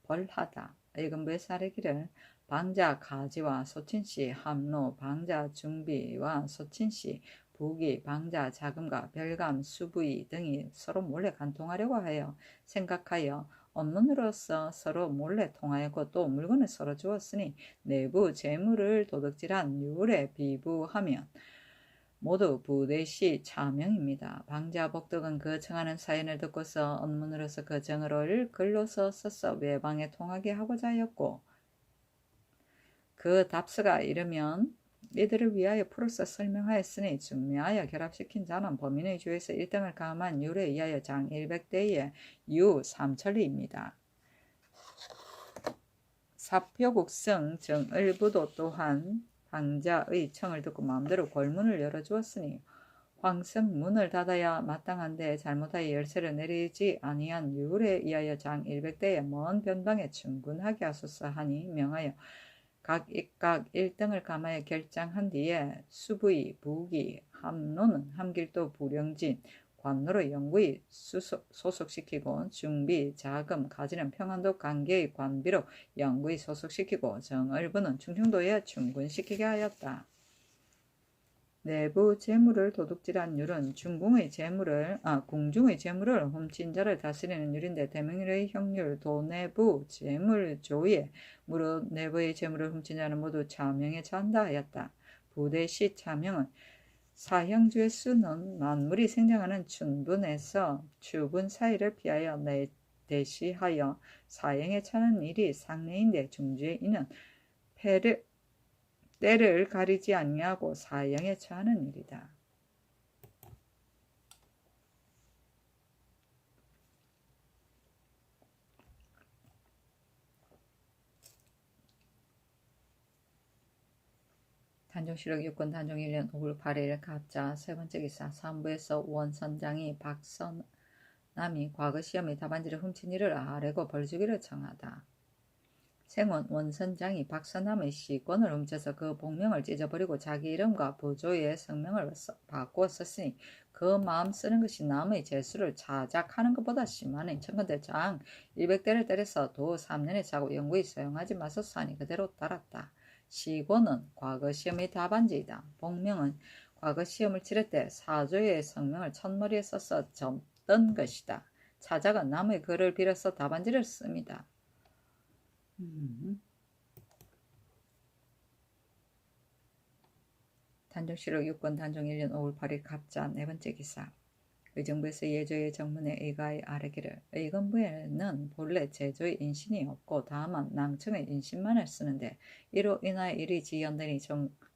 벌하다. 일금부의 사례기를 방자 가지와 소친씨 함로 방자 중비와 소친씨 부기 방자 자금과 별감 수부이 등이 서로 몰래 간통하려고 하여 생각하여 언문으로서 서로 몰래 통하였고 또 물건을 서로 주었으니 내부 재물을 도둑질한 유물에 비부하면 모두 부대시 차명입니다. 방자 복덕은 그 청하는 사연을 듣고서 언문으로서 그 정을 글로서 써서 외방에 통하게 하고자 하였고 그 답서가 이르면 이들을 위하여 풀어서 설명하였으니 중매하여 결합시킨 자는 범인의 주에서 1등을 감한 유에 의하여 장 100대의 유 삼천리입니다. 사표국성 정을부도 또한 방자의 청을 듣고 마음대로 골문을 열어주었으니 황성 문을 닫아야 마땅한데 잘못하여 열쇠를 내리지 아니한 유에 의하여 장 100대의 먼 변방에 충군하게 하소서 하니 명하여 각각 1등을 감하여 결장한 뒤에 수부의 부기 함노는 함길도 부령진 관노로 영구히 소속시키고 중비 자금 가지는 평안도 관계의 관비로 영구히 소속시키고 정을부는 충청도에 충군시키게 하였다. 내부 재물을 도둑질한 율은 공중의 재물을 훔친 자를 다스리는 율인데 대명률의 형률 도내부 재물조에 무릇 내부의 재물을 훔친 자는 모두 차명에 처한다 하였다. 부대시 차명은 사형주의 수는 만물이 생장하는 춘분에서 추분 사이를 피하여 대시하여 사형에 처하는 일이 상례인데 중주의 이는 때를 가리지 아니하고 사형에 처하는 일이다. 단종실록 6권 단종 1년 5월 8일 갑자 세 번째 기사 사무부에서 원선장이 박선남이 과거 시험의 답안지를 훔친 일을 아뢰고 벌주기를 청하다. 생원 원선장이 박선남의 시권을 훔쳐서 그 복명을 찢어버리고 자기 이름과 부조의 성명을 바꾸어 썼으니 그 마음 쓰는 것이 남의 재수를 자작하는 것보다 심하니 청건대 장 100대를 때려서 도 3년에 차고 영구히 사용하지 마소서 하니 그대로 따랐다. 시고는 과거 시험의 답안지이다. 복명은 과거 시험을 치를 때 사조의 성명을 첫머리에 써서 접던 것이다. 차작은 남의 글을 빌어서 답안지를 씁니다. 단종실록 6권 단종 1년 5월 8일 갑자 네 번째 기사 의정부에서 예조의 정문에 의가에 아뢰기를 의건부에는 본래 제조의 인신이 없고 다만 낭청의 인신만을 쓰는데 이로 인하여 일이 지연되니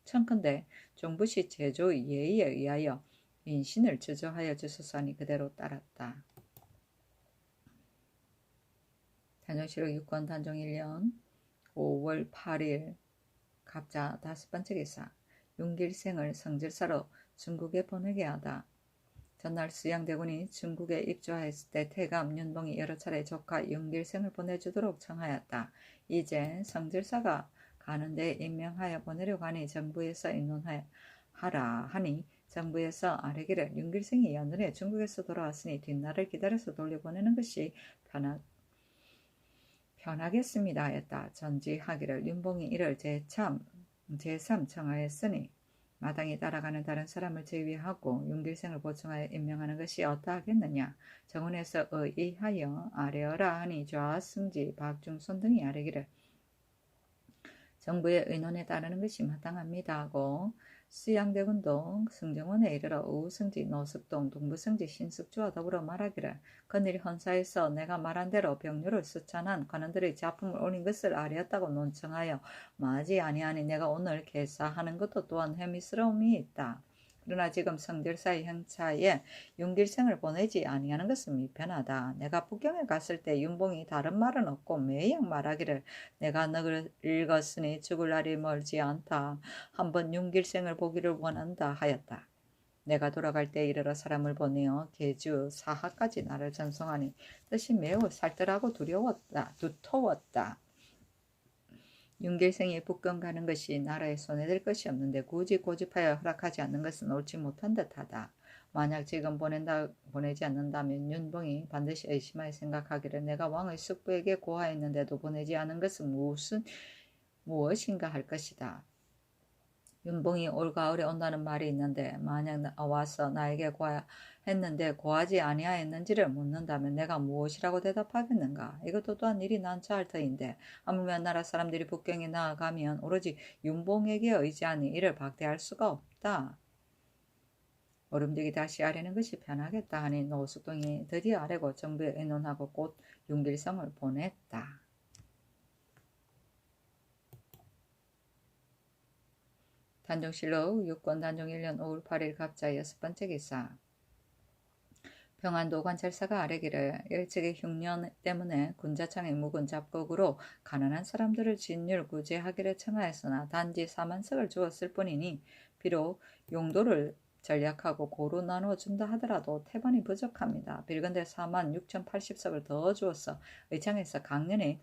청컨대 종부시 제조의 예의에 의하여 인신을 주저하여 주소서 하니 그대로 따랐다. 단정실록 6권 단종 1년 5월 8일 갑자 5번째 기사 윤길생을 성질사로 중국에 보내게 하다. 전날 수양대군이 중국에 입조하였을 때 태감 윤봉이 여러 차례 조카 윤길생을 보내주도록 청하였다. 이제 성질사가 가는 데 임명하여 보내려고 하니 정부에서 인논하라 하니 정부에서 아뢰기를 윤길생이 연전에 중국에서 돌아왔으니 뒷날을 기다려서 돌려보내는 것이 편하겠습니다 하였다. 전지하기를 윤봉이 이를 제삼 청하였으니 마땅히 따라가는 다른 사람을 제위하고 윤길생을 보충하여 임명하는 것이 어떠하겠느냐. 정원에서 의의하여 아뢰어라 하니 좌승지 박중손 등이 아뢰기를 정부의 의논에 따르는 것이 마땅합니다 하고 수양대군도 승정원에 이르러 우승지 노숙동 동부승지 신숙주와 더불어 말하기를 건일 헌사에서 내가 말한 대로 병료를 수찬한 관원들의 작품을 올린 것을 아뢰었다고 논청하여 마지 아니하니 내가 오늘 개사하는 것도 또한 해미스러움이 있다. 그러나 지금 성질사의 형차에 윤길생을 보내지 아니하는 것은 미편하다. 내가 북경에 갔을 때 윤봉이 다른 말은 없고 매양 말하기를 내가 너를 읽었으니 죽을 날이 멀지 않다. 한번 윤길생을 보기를 원한다 하였다. 내가 돌아갈 때 이르러 사람을 보내어 계주 사하까지 나를 전송하니 뜻이 매우 살뜰하고 두터웠다. 윤길생이 북경 가는 것이 나라에 손해될 것이 없는데 굳이 고집하여 허락하지 않는 것은 옳지 못한 듯하다. 만약 지금 보내지 않는다면 윤봉이 반드시 의심하여 생각하기를 내가 왕의 숙부에게 고하였는데도 보내지 않은 것은 무엇인가 할 것이다. 윤봉이 올가을에 온다는 말이 있는데 만약 와서 나에게 고하했는데 고하지 아니하였는지를 묻는다면 내가 무엇이라고 대답하겠는가. 이것도 또한 일이 난처할 터인데 하물며 나라 사람들이 북경에 나아가면 오로지 윤봉에게 의지하니 이를 박대할 수가 없다. 오름되기 다시 아뢰는 것이 편하겠다 하니 노숙동이 드디어 아뢰고 정부에 의논하고 곧 윤길성을 보냈다. 단종실록 6권 단종 1년 5월 8일 갑자 6번째 기사 평안도 관찰사가 아뢰기를 일찍의 흉년 때문에 군자창의 묵은 잡곡으로 가난한 사람들을 진율 구제하기를 청하였으나 단지 4만석을 주었을 뿐이니 비록 용도를 전략하고 고루 나눠준다 하더라도 태반이 부족합니다. 빌건대 46,080석을 더 주어서 의창에서 강년에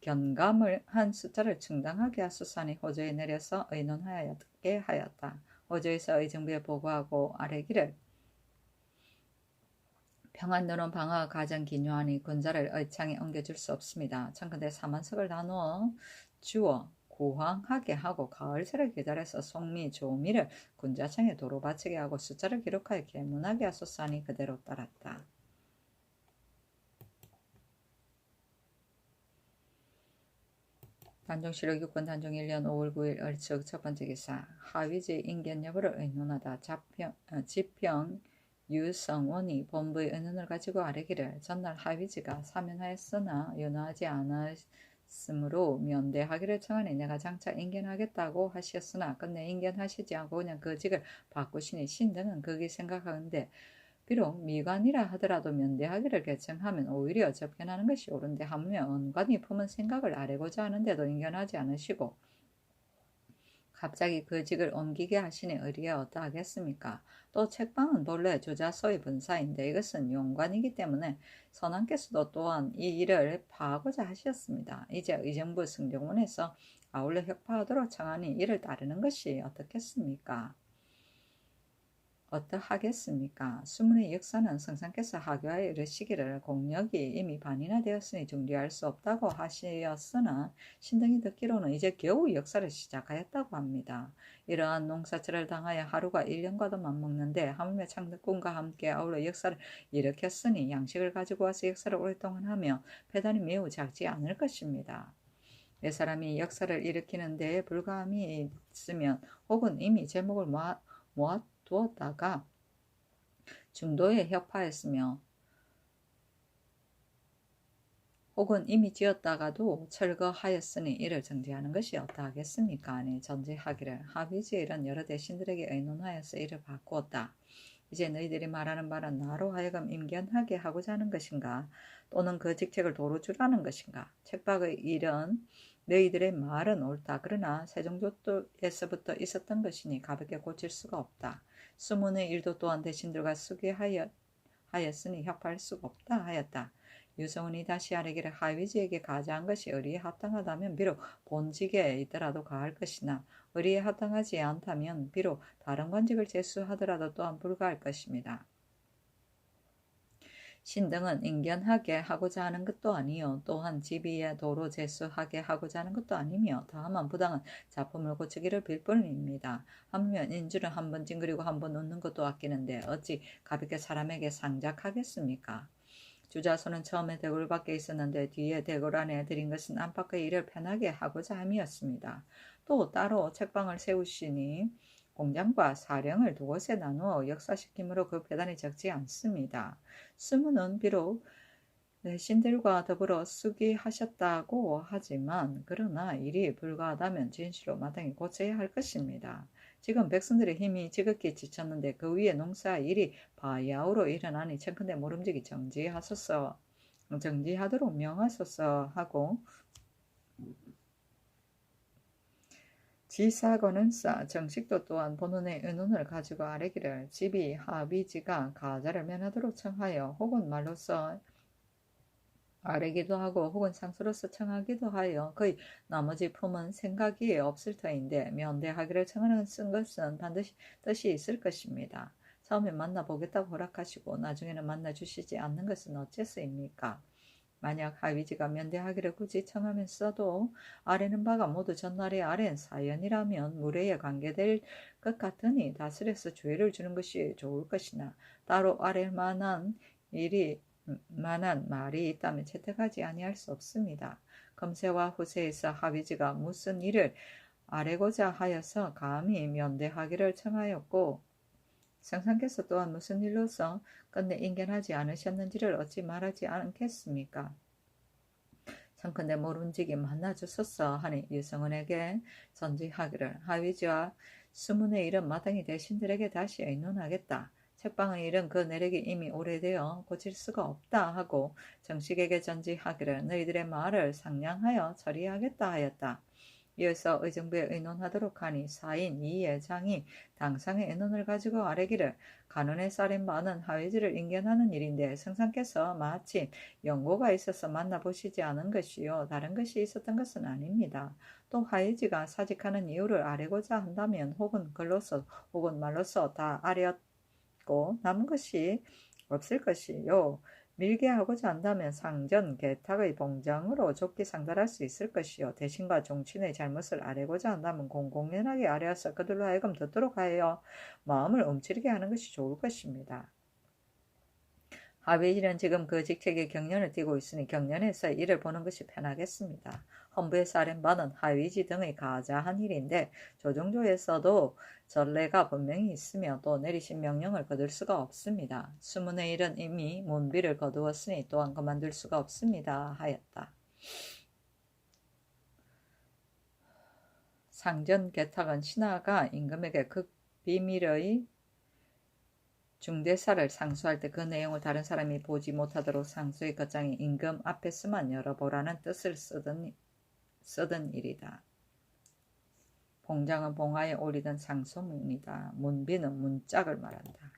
견감을 한 숫자를 충당하게 하소서하니 호조에 내려서 의논하였게 하였다. 호조에서 의정부에 보고하고 아뢰기를 평안도는 방어가 가장 기묘하니 군자를 의창에 옮겨줄 수 없습니다. 청컨대 4만석을 나누어 주어 고황하게 하고 가을새를 기다려서 송미, 조미를 군자청에 도로 바치게 하고 숫자를 기록하여 계문하게 하소서하니 그대로 따랐다. 단종실록 6권 단종 1년 5월 9일 얼측 첫번째 기사 하위지 인견 여부를 의논하다 지평 유성원이 본부의 의논을 가지고 아뢰기를 전날 하위지가 사면하였으나 윤하지 않았으므로 면대하기를 청하니 내가 장차 인견하겠다고 하시었으나 끝내 인견하시지 않고 그냥 그 직을 바꾸시니 신등은 그게 생각하는데 비록 미관이라 하더라도 면대하기를 결정하면 오히려 접견하는 것이 옳은데 하물며 언관이 품은 생각을 아뢰고자 하는데도 인견하지 않으시고 갑자기 그 직을 옮기게 하시니 의리에 어떠하겠습니까? 또 책방은 본래 조자소의 분사인데 이것은 용관이기 때문에 선왕께서도 또한 이 일을 파하고자 하셨습니다. 이제 의정부 승정원에서 아울러 혁파하도록 청하니 이를 따르는 것이 어떻겠습니까? 어떠하겠습니까? 수문의 역사는 성상께서 하교하여 이르시기를 공력이 이미 반이나 되었으니 중지할 수 없다고 하시었으나 신등이 듣기로는 이제 겨우 역사를 시작하였다고 합니다. 이러한 농사철을 당하여 하루가 1년과도 맞먹는데 하물며 창덕군과 함께 아울러 역사를 일으켰으니 양식을 가지고 와서 역사를 오랫동안 하며 패단이 매우 작지 않을 것입니다. 내 사람이 역사를 일으키는 데에 불감이 있으면 혹은 이미 제목을 모아 두었다가 중도에 혁파했으며 혹은 이미 지었다가도 철거하였으니 이를 정지하는 것이 어떠하겠습니까? 아니 전지하기를 하비지 이런 여러 대신들에게 의논하여서 이를 바꾸었다. 이제 너희들이 말하는 바는 나로 하여금 임견하게 하고자 하는 것인가? 또는 그 직책을 도로 주라는 것인가? 책박의 일은 너희들의 말은 옳다. 그러나 세종조에서부터 있었던 것이니 가볍게 고칠 수가 없다. 수문의 일도 또한 대신들과 수기하였으니 협파할 수가 없다 하였다. 유성훈이 다시 아래기를 하위지에게 가자한 것이 의리에 합당하다면 비록 본직에 있더라도 가할 것이나 의리에 합당하지 않다면 비록 다른 관직을 제수하더라도 또한 불가할 것입니다. 신등은 인견하게 하고자 하는 것도 아니요 또한 지비에 도로 제수하게 하고자 하는 것도 아니며 다만 부당한 작품을 고치기를 빌 뿐입니다. 한면 인주는 한 번 찡그리고 한 번 웃는 것도 아끼는데 어찌 가볍게 사람에게 상작하겠습니까? 주자손은 처음에 대궐 밖에 있었는데 뒤에 대궐 안에 들인 것은 안팎의 일을 편하게 하고자 함이었습니다. 또 따로 책방을 세우시니 공장과 사령을 두 곳에 나누어 역사시킴으로 그 배단이 적지 않습니다. 수문은 비록 신들과 더불어 수기하셨다고 하지만 그러나 일이 불가하다면 진실로 마땅히 고쳐야 할 것입니다. 지금 백성들의 힘이 지극히 지쳤는데 그 위에 농사 일이 바야흐로 일어나니 청컨대 모름지기 정지하도록 명하소서 하고 지사건은 정식도 또한 본원의 의논을 가지고 아래기를 지비 하비지가 가자를 면하도록 청하여 혹은 말로써 아래기도 하고 혹은 상수로서 청하기도 하여 그의 나머지 품은 생각이 없을 터인데 면대하기를 청하는 쓴 것은 반드시 뜻이 있을 것입니다. 처음에 만나보겠다고 허락하시고 나중에는 만나주시지 않는 것은 어째서입니까? 만약 하위지가 면대하기를 굳이 청하면서도 아래는 바가 모두 전날의 아래는 사연이라면 무례에 관계될 것 같으니 다스려서 주의를 주는 것이 좋을 것이나 따로 아랠 만한 말이 있다면 채택하지 아니할 수 없습니다. 검세와 후세에서 하위지가 무슨 일을 아뢰고자 하여서 감히 면대하기를 청하였고 성상께서 또한 무슨 일로서 끝내 인견하지 않으셨는지를 어찌 말하지 않겠습니까? 청컨대 모른지기 만나주소서 하니 유성은에게 전지하기를 하위지와 수문의 일은 마땅히 대신들에게 다시 의논하겠다. 책방의 일은 그 내력이 이미 오래되어 고칠 수가 없다 하고 정식에게 전지하기를 너희들의 말을 상냥하여 처리하겠다 하였다. 이어서 의정부에 의논하도록 하니 사인 이예장이 당상의 의논을 가지고 아뢰기를 간원에 쌓인 바는 하위지를 인견하는 일인데 성상께서 마침 연고가 있어서 만나보시지 않은 것이요 다른 것이 있었던 것은 아닙니다. 또 하위지가 사직하는 이유를 아뢰고자 한다면 혹은 글로서 혹은 말로서 다 아뢰었고 남은 것이 없을 것이요 밀게 하고자 한다면 상전 개탁의 봉장으로 좁게 상달할 수 있을 것이요 대신과 종친의 잘못을 아뢰고자 한다면 공공연하게 아뢰어서 그들로 하여금 듣도록 하여 마음을 움츠리게 하는 것이 좋을 것입니다. 하위지는 지금 그 직책에 경련을 띠고 있으니 경련에서 이를 보는 것이 편하겠습니다. 헌부에서 아랜 바는 하위지 등의 가자한 일인데 조정조에서도 전례가 분명히 있으며 또 내리신 명령을 거둘 수가 없습니다. 수문의 일은 이미 문비를 거두었으니 또한 그만둘 수가 없습니다 하였다. 상전 개탁은 신하가 임금에게 그 비밀의 중대사를 상수할 때 그 내용을 다른 사람이 보지 못하도록 상수의 겉장이 임금 앞에서만 열어보라는 뜻을 쓰던 일이다. 봉장은 봉화에 올리던 상소문이다. 문비는 문짝을 말한다.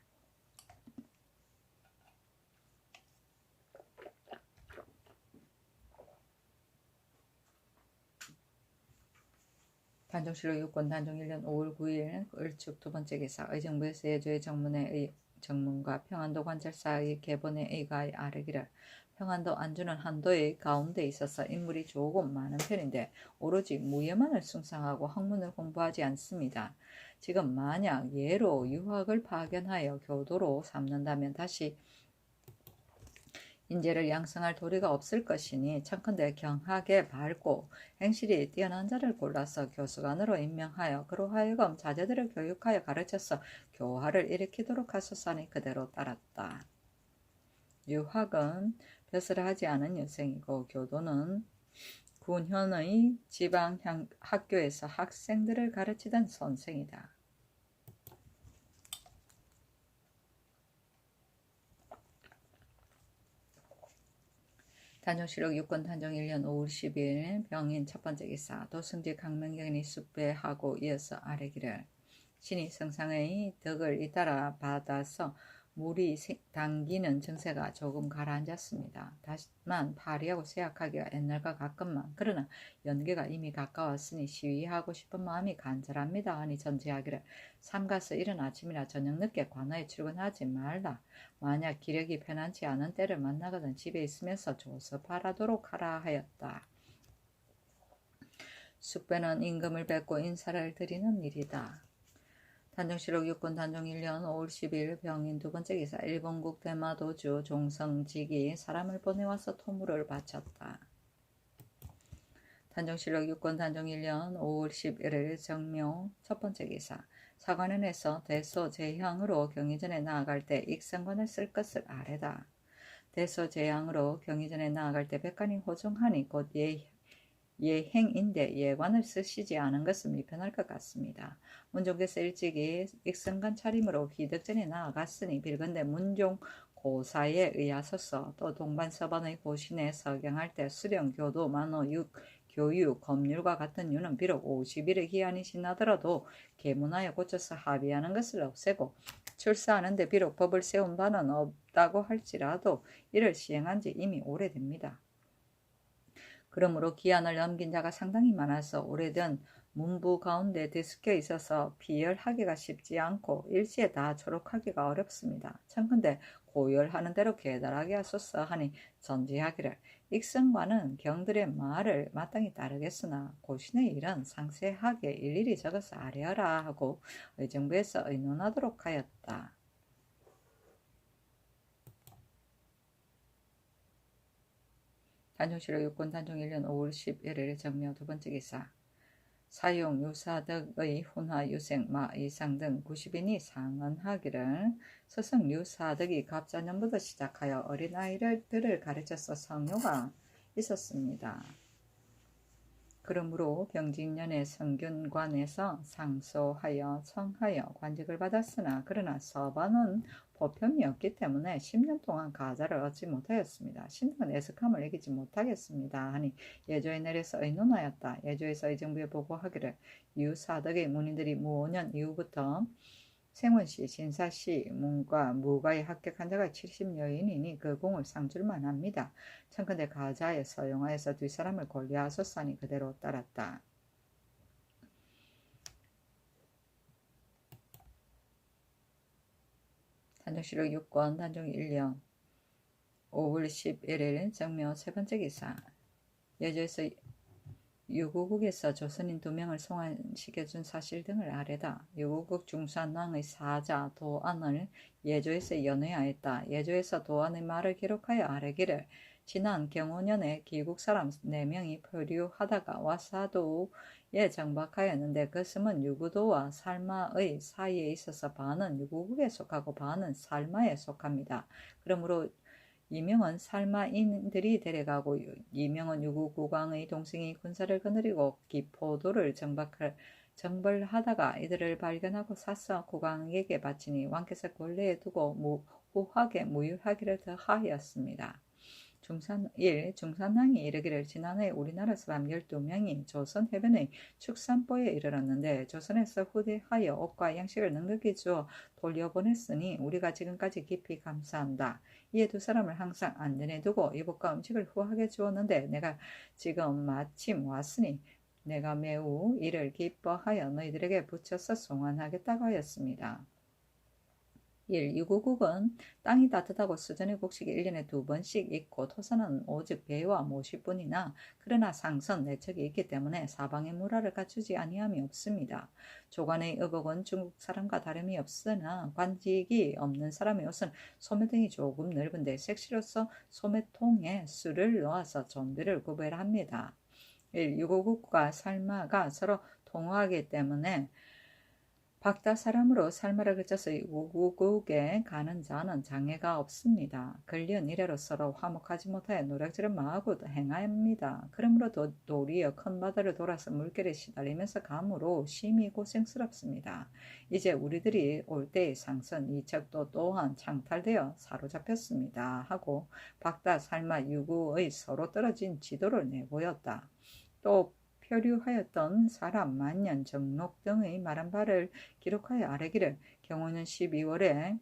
단종실록 6권 단종 1년 5월 9일 을축 두 번째 기사 의정부에서 예조의 정문의 정문과 평안도 관찰사의 계본의 의가의 아뢰기를 평안도 안주는 한도의 가운데 있어서 인물이 조금 많은 편인데 오로지 무예만을 숭상하고 학문을 공부하지 않습니다. 지금 만약 예로 유학을 파견하여 교도로 삼는다면 다시 인재를 양성할 도리가 없을 것이니 청컨대 경하게 밝고 행실이 뛰어난 자를 골라서 교수관으로 임명하여 그로 하여금 자제들을 교육하여 가르쳐서 교화를 일으키도록 하소서니 그대로 따랐다. 유학은 벼슬하지 않은 여생이고 교도는 군현의 지방 학교에서 학생들을 가르치던 선생이다. 단종실록 육권 단종 1년 5월 10일 병인 첫 번째 기사 도승지 강명경이 숙배하고 이어서 아뢰기를 신이 성상의 덕을 잇따라 받아서 물이 당기는 증세가 조금 가라앉았습니다. 다만 파리하고 쇠약하기가 옛날과 같건만 그러나 연계가 이미 가까웠으니 시위하고 싶은 마음이 간절합니다 하니 전제하기를 삼가서 이른 아침이나 저녁 늦게 관아에 출근하지 말라. 만약 기력이 편안치 않은 때를 만나거든 집에 있으면서 조섭하라도록 하라 하였다. 숙배는 임금을 뵙고 인사를 드리는 일이다. 단종실록 6권 단종 1년 5월 10일 병인 두 번째 기사 일본국 대마도주 종성직이 사람을 보내와서 토물을 바쳤다. 단종실록 6권 단종 1년 5월 11일 정묘 첫 번째 기사 사관원에서 대소제향으로 경의전에 나아갈 때 익성관을 쓸 것을 아뢰다. 대소제향으로 경의전에 나아갈 때 백관이 호종하니 곧 예행인데 예관을 쓰시지 않은 것은 미편할 것 같습니다. 문종께서 일찍이 익성관 차림으로 기덕전에 나아갔으니 빌건대 문종 고사에 의하소서. 또 동반서반의 고신에 서경할 때 수령, 교도, 만호, 교유, 검률과 같은 유는 비록 50일의 기한이 지나더라도 계문하여 고쳐서 합의하는 것을 없애고 출사하는데 비록 법을 세운 바는 없다고 할지라도 이를 시행한 지 이미 오래됩니다. 그러므로 기한을 넘긴 자가 상당히 많아서 오래된 문부 가운데 뒤섞여 있어서 비열하기가 쉽지 않고 일시에 다 초록하기가 어렵습니다. 청컨대 고열하는 대로 계달하게 하소서 하니 전지하기를 익성관은 경들의 말을 마땅히 따르겠으나 고신의 일은 상세하게 일일이 적어서 아뢰어라 하고 의정부에서 의논하도록 하였다. 단종실록 6권 단종 1년 5월 11일 정묘 두 번째 기사 사용 유사덕의 훈화 유생 마 이상 등 90인이 상언하기를 서성 유사덕이 갑자년부터 시작하여 어린아이들을 가르쳐서 성효가 있었습니다. 그러므로 병직년에 성균관에서 상소하여 청하여 관직을 받았으나 그러나 서반은 보편이었기 때문에 10년 동안 가자를 얻지 못하였습니다. 신등은 애석함을 이기지 못하겠습니다 하니 예조에 내려서 의논하였다. 예조에서 의정부에 보고하기를 유사덕의 문인들이 무 5년 이후부터 생원시, 신사시, 문과, 무과에 합격한 자가 70여인이니 그 공을 상줄만 합니다. 청컨대 가자에 서용하여서 뒷사람을 권리하소서니 그대로 따랐다. 단종실록 6권 단종 1년 5월 11일 정묘 세 번째 기사 예조에서 유고국에서 조선인 2명을 송환시켜준 사실 등을 아뢰다. 유고국 중산왕의 사자 도안을 예조에서 연회하였다. 예조에서 도안의 말을 기록하여 아뢰기를 지난 경호년에 기국 사람 4명이 표류하다가 와사도에 정박하였는데 그 섬은 유구도와 살마의 사이에 있어서 반은 유고국에 속하고 반은 살마에 속합니다. 그러므로 이명은 살마인들이 데려가고 이명은 유구국왕의 동생이 군사를 거느리고 기포도를 정벌하다가 이들을 발견하고 사서 국왕에게 바치니 왕께서 권례에 두고 후하게 무율하기를 더하였습니다. 중산왕이 이르기를 지난해 우리나라 사람 12명이 조선 해변의 축산보에 이르렀는데 조선에서 후대하여 옷과 양식을 넉넉히 주어 돌려보냈으니 우리가 지금까지 깊이 감사한다. 이에 2사람을 항상 안전에 두고 이복과 음식을 후하게 주었는데 내가 지금 마침 왔으니 내가 매우 이를 기뻐하여 너희들에게 붙여서 송환하겠다고 하였습니다. 1. 유구국은 땅이 따뜻하고 수전의 곡식이 1년에 2번씩 있고 토사는 오직 배와 모시뿐이나 그러나 상선, 내척이 있기 때문에 사방에 무라를 갖추지 아니함이 없습니다. 조간의 의복은 중국 사람과 다름이 없으나 관직이 없는 사람의 옷은 소매등이 조금 넓은데 색시로서 소매통에 술을 넣어서 좀비를 구별합니다. 1. 유구국과 살마가 서로 통하기 때문에 박다 사람으로 살마를 그쳐서 우국에 가는 자는 장애가 없습니다. 근련 이래로 서로 화목하지 못하여 노략질을 마구 행합니다. 그러므로 도리어 큰 바다를 돌아서 물결에 시달리면서 가므로 심히 고생스럽습니다. 이제 우리들이 올 때의 상선 이척도 또한 창탈되어 사로잡혔습니다. 하고 박다 살마 유구의 서로 떨어진 지도를 내보였다. 또 표류하였던 사람, 만년, 정록 등의 말한 바를 기록하여 아뢰기를 경호년 12월에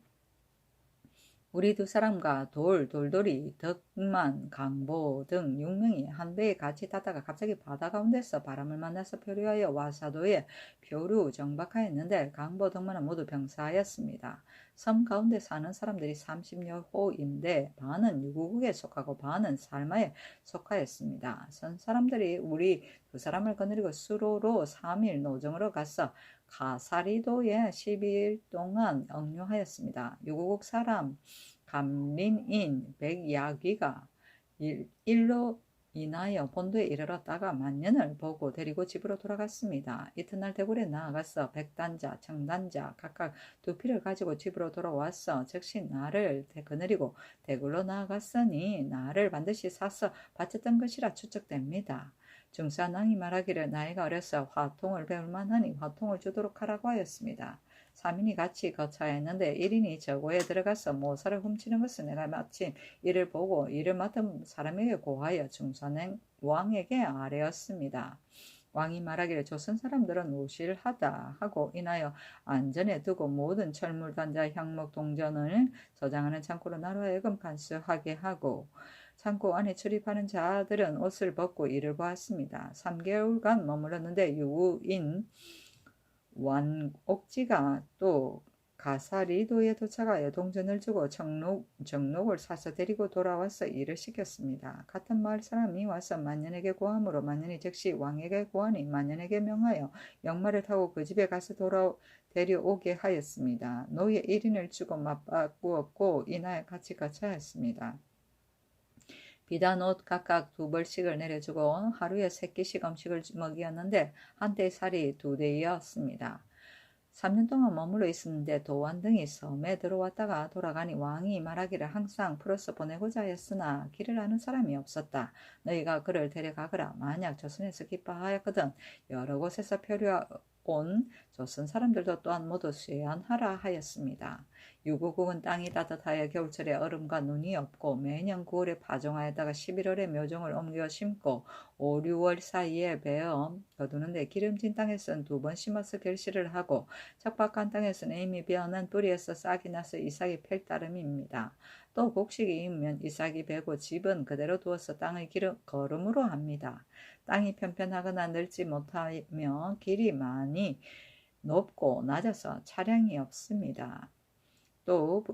우리 두 사람과 돌돌이, 덕만, 강보 등 6명이 한 배에 같이 타다가 갑자기 바다 가운데서 바람을 만나서 표류하여 와사도에 표류 정박하였는데 강보, 덕만은 모두 병사하였습니다. 섬 가운데 사는 사람들이 30여호인데 반은 유구국에 속하고 반은 살마에 속하였습니다. 선 사람들이 우리 두 사람을 거느리고 수로로 3일 노정으로 가서 가사리도에 12일 동안 억류하였습니다. 유구국 사람 감린인 백야귀가 일로 인하여 본도에 이르렀다가 만년을 보고 데리고 집으로 돌아갔습니다. 이튿날 대궐에 나아가서 백단자, 청단자 각각 2피를 가지고 집으로 돌아왔어 즉시 나를 거느리고 대궐로 나아갔으니 나를 반드시 사서 바쳤던 것이라 추측됩니다. 중사낭이 말하기를 나이가 어려서 화통을 배울 만하니 화통을 주도록 하라고 하였습니다. 3인이 같이 거차했는데 1인이 저고에 들어가서 모사를 훔치는 것을 내가 마침 이를 보고 이를 맡은 사람에게 고하여 중사냉 왕에게 아뢰었습니다. 왕이 말하기를 조선 사람들은 우실하다 하고 인하여 안전에 두고 모든 철물, 단자, 향목, 동전을 저장하는 창고로 나로 하여금 간수하게 하고 창고 안에 출입하는 자들은 옷을 벗고 이를 보았습니다. 3개월간 머물렀는데 유인 완옥지가 또 가사리도에 도착하여 동전을 주고 정록을 사서 데리고 돌아와서 일을 시켰습니다. 같은 마을 사람이 와서 만년에게 고함으로 만년이 즉시 왕에게 고하니 만년에게 명하여 역마를 타고 그 집에 가서 데려오게 하였습니다. 노예 1인을 주고 맞바꾸었고 이날 같이 거처하였습니다. 비단 옷 각각 2벌씩을 내려주고 하루에 3끼씩 음식을 먹이었는데 한때 살이 2대였습니다. 3년 동안 머물러 있었는데 도안 등이 섬에 들어왔다가 돌아가니 왕이 말하기를 항상 풀어서 보내고자 하였으나 길을 아는 사람이 없었다. 너희가 그를 데려가거라. 만약 조선에서 기뻐하였거든 여러 곳에서 표류온 조선 사람들도 또한 모두 수연하라 하였습니다. 유구국은 땅이 따뜻하여 겨울철에 얼음과 눈이 없고 매년 9월에 파종하였다가 11월에 묘종을 옮겨 심고 5, 6월 사이에 베어 거두는데 기름진 땅에서는 2번 심어서 결실을 하고 척박한 땅에서는 이미 베어난 뿌리에서 싹이 나서 이삭이 펼 따름입니다. 또 곡식이 익으면 이삭이 베고 집은 그대로 두어서 땅을 거름으로 합니다. 땅이 편편하거나 넓지 못하며 길이 많이 높고 낮아서 차량이 없습니다. 또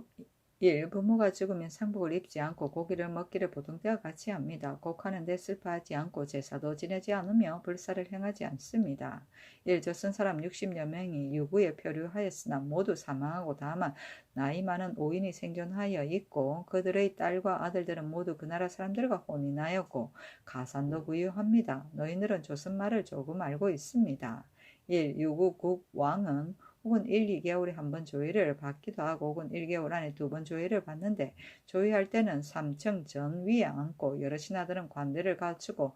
1. 부모가 죽으면 상복을 입지 않고 고기를 먹기를 보통 때와 같이 합니다. 곡하는데 슬퍼하지 않고 제사도 지내지 않으며 불사를 행하지 않습니다. 1. 조선 사람 60여 명이 유구에 표류하였으나 모두 사망하고 다만 나이 많은 5인이 생존하여 있고 그들의 딸과 아들들은 모두 그 나라 사람들과 혼이 나였고 가산도 부유합니다. 너희들은 조선 말을 조금 알고 있습니다. 1. 유구국 왕은 혹은 1, 2개월에 한 번 조회를 받기도 하고 혹은 1개월 안에 2번 조회를 받는데 조회할 때는 3층 전 위에 앉고 여러 신하들은 관대를 갖추고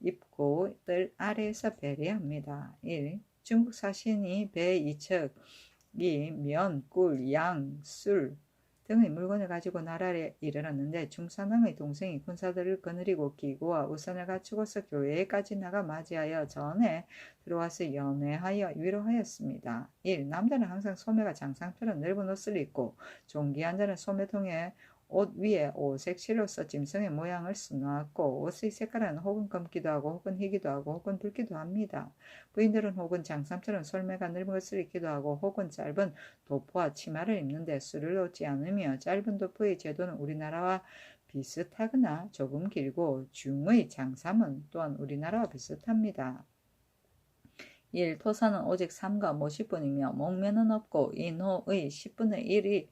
입고 뜰 아래에서 배례합니다. 1. 중국 사신이 배 2척이 면, 꿀, 양, 술 등의 물건을 가지고 나라에 이르렀는데 중산왕의 동생이 군사들을 거느리고 기구와 우산을 갖추고서 교회에까지 나가 맞이하여 전에 들어와서 연회하여 위로하였습니다. 1. 남자는 항상 소매가 장상처럼 넓은 옷을 입고 종기한 자는 소매통에 옷 위에 오색 실로 써 짐승의 모양을 써놓았고 옷의 색깔은 혹은 검기도 하고 혹은 희기도 하고 혹은 붉기도 합니다. 부인들은 혹은 장삼처럼 솔매가 넓은 것을 입기도 하고 혹은 짧은 도포와 치마를 입는데 수를 놓지 않으며 짧은 도포의 제도는 우리나라와 비슷하거나 조금 길고 중의 장삼은 또한 우리나라와 비슷합니다. 1. 토사는 오직 3과 모 10분이며 목면은 없고 인호의 10분의 1이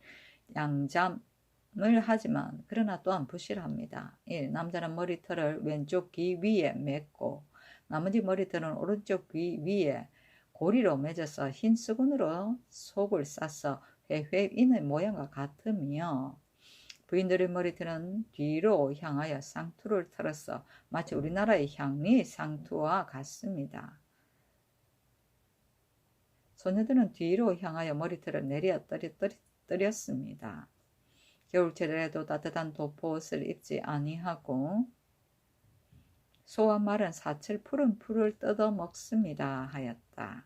양잠을 하지만 그러나 또한 부실합니다. 1. 남자는 머리털을 왼쪽 귀 위에 맺고 나머지 머리털은 오른쪽 귀 위에 고리로 맺어서 흰 수건으로 속을 싸서 회회인의 모양과 같으며 부인들의 머리털은 뒤로 향하여 쌍투를 털어서 마치 우리나라의 향리 쌍투와 같습니다. 소녀들은 뒤로 향하여 머리털을 내려 떨였습니다. 겨울철에도 따뜻한 도포옷을 입지 아니하고 소와 말은 사철 푸른 풀을 뜯어 먹습니다 하였다.